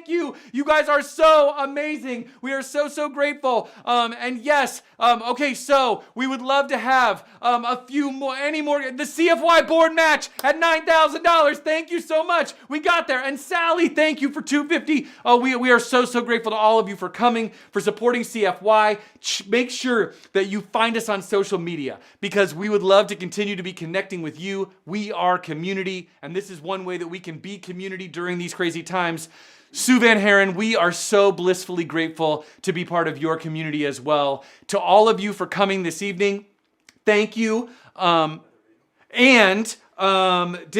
A: you. You guys are so amazing. We are so grateful. And yes, okay, so we would love to have the CFY board match at $9,000. Thank you so much. We got there. And Sally, thank you for $250. We are so grateful to all of you for coming, for supporting CFY. Make sure that you find us on social media because we would love to continue to be connecting with you. We are community, and this is one way that we can be community during these crazy times. Sue Van Haren, we are so blissfully grateful to be part of your community as well. To all of you for coming this evening, thank you. Did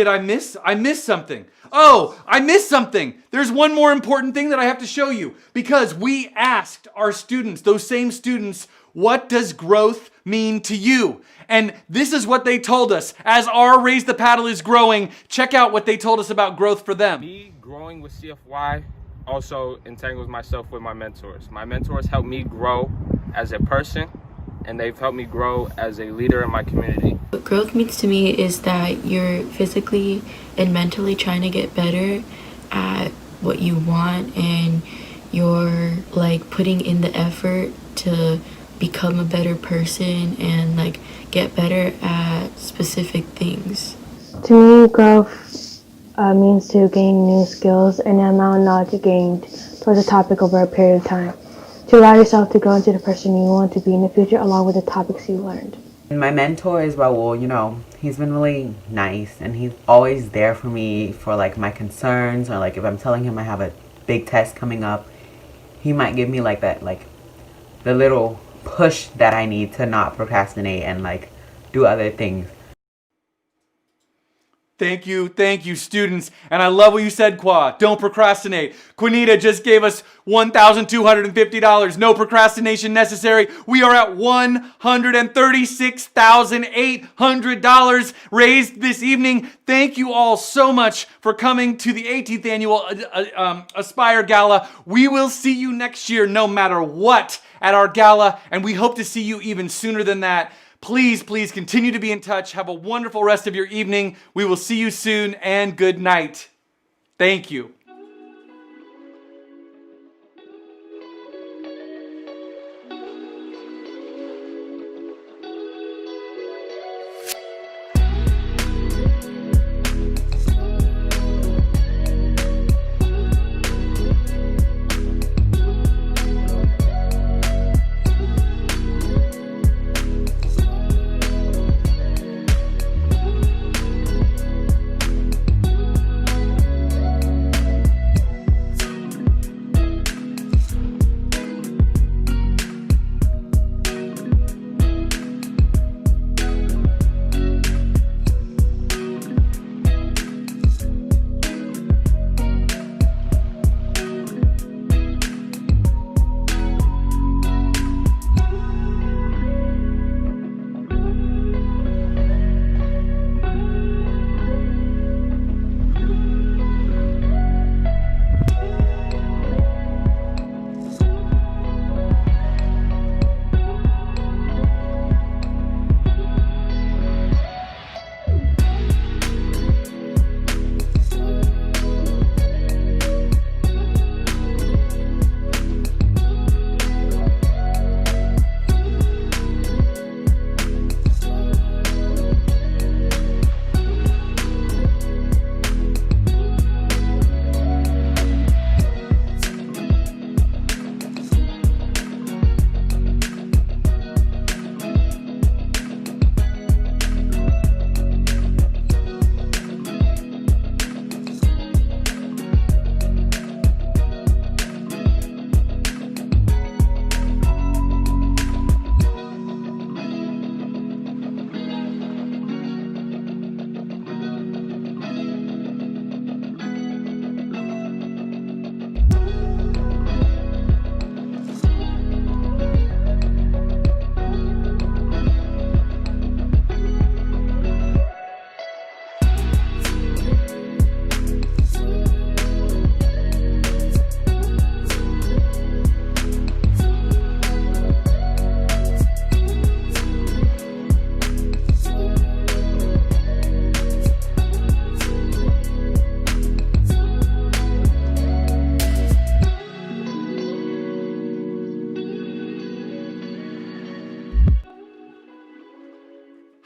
A: I miss? I missed something. Oh, I missed something. There's one more important thing that I have to show you because we asked our students, those same students, what does growth mean to you? And this is what they told us. As our Raise the Paddle is growing, check out what they told us about growth for them.
C: Me growing with CFY also entangles myself with my mentors. My mentors helped me grow as a person, and they've helped me grow as a leader in my community.
D: What growth means to me is that you're physically and mentally trying to get better at what you want, and you're like putting in the effort to become a better person and like get better at specific things.
V: To me, growth means to gain new skills and the amount of knowledge gained towards a topic over a period of time. To allow yourself to grow into the person you want to be in the future along with the topics you learned.
W: My mentor is Raul, he's been really nice and he's always there for me for like my concerns, or like if I'm telling him I have a big test coming up, he might give me like that, like the little push that I need to not procrastinate and like do other things.
A: Thank you, students. And I love what you said, Qua. Don't procrastinate. Quinita just gave us $1,250. No procrastination necessary. We are at $136,800 raised this evening. Thank you all so much for coming to the 18th Annual Aspire Gala. We will see you next year no matter what at our gala, and we hope to see you even sooner than that. Please continue to be in touch. Have a wonderful rest of your evening. We will see you soon, and good night. Thank you.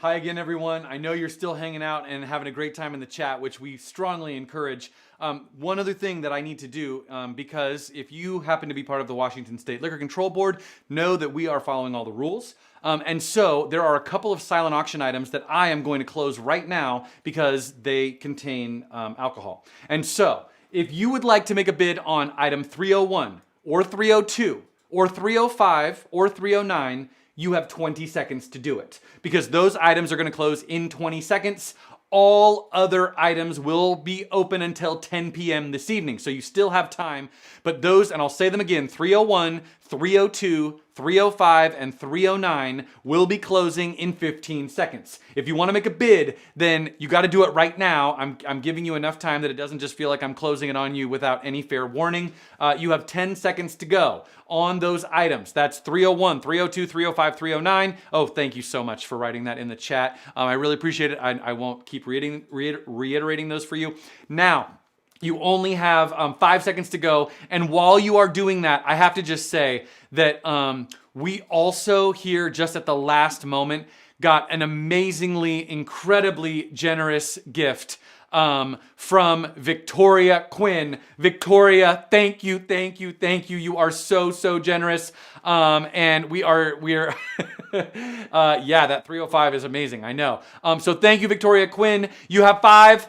A: Hi again, everyone. I know you're still hanging out and having a great time in the chat, which we strongly encourage. One other thing that I need to do, because if you happen to be part of the Washington State Liquor Control Board, know that we are following all the rules. And so there are a couple of silent auction items that I am going to close right now because they contain alcohol. And so if you would like to make a bid on item 301 or 302 or 305 or 309, you have 20 seconds to do it because those items are going to close in 20 seconds. All other items will be open until 10 p.m. this evening, so you still have time. But those, and I'll say them again, 301, 302, 305, and 309 will be closing in 15 seconds. If you want to make a bid, then you got to do it right now. I'm giving you enough time that it doesn't just feel like I'm closing it on you without any fair warning. You have 10 seconds to go on those items. That's 301, 302, 305, 309. Oh, thank you so much for writing that in the chat. I really appreciate it. I won't keep reiterating those for you. Now, you only have 5 seconds to go. And while you are doing that, I have to just say that we also here just at the last moment got an amazingly, incredibly generous gift from Victoria Quinn. Victoria, thank you, thank you, thank you. You are so, so generous. And we are, yeah, that 305 is amazing, I know. So thank you, Victoria Quinn. You have 5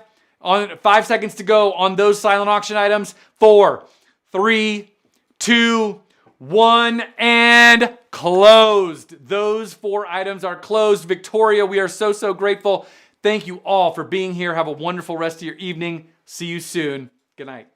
A: seconds to go on those silent auction items. 4, 3, 2, 1, and And closed. Those 4 items are closed. Victoria, we are so grateful. Thank you all for being here. Have a wonderful rest of your evening. See you soon. Good night.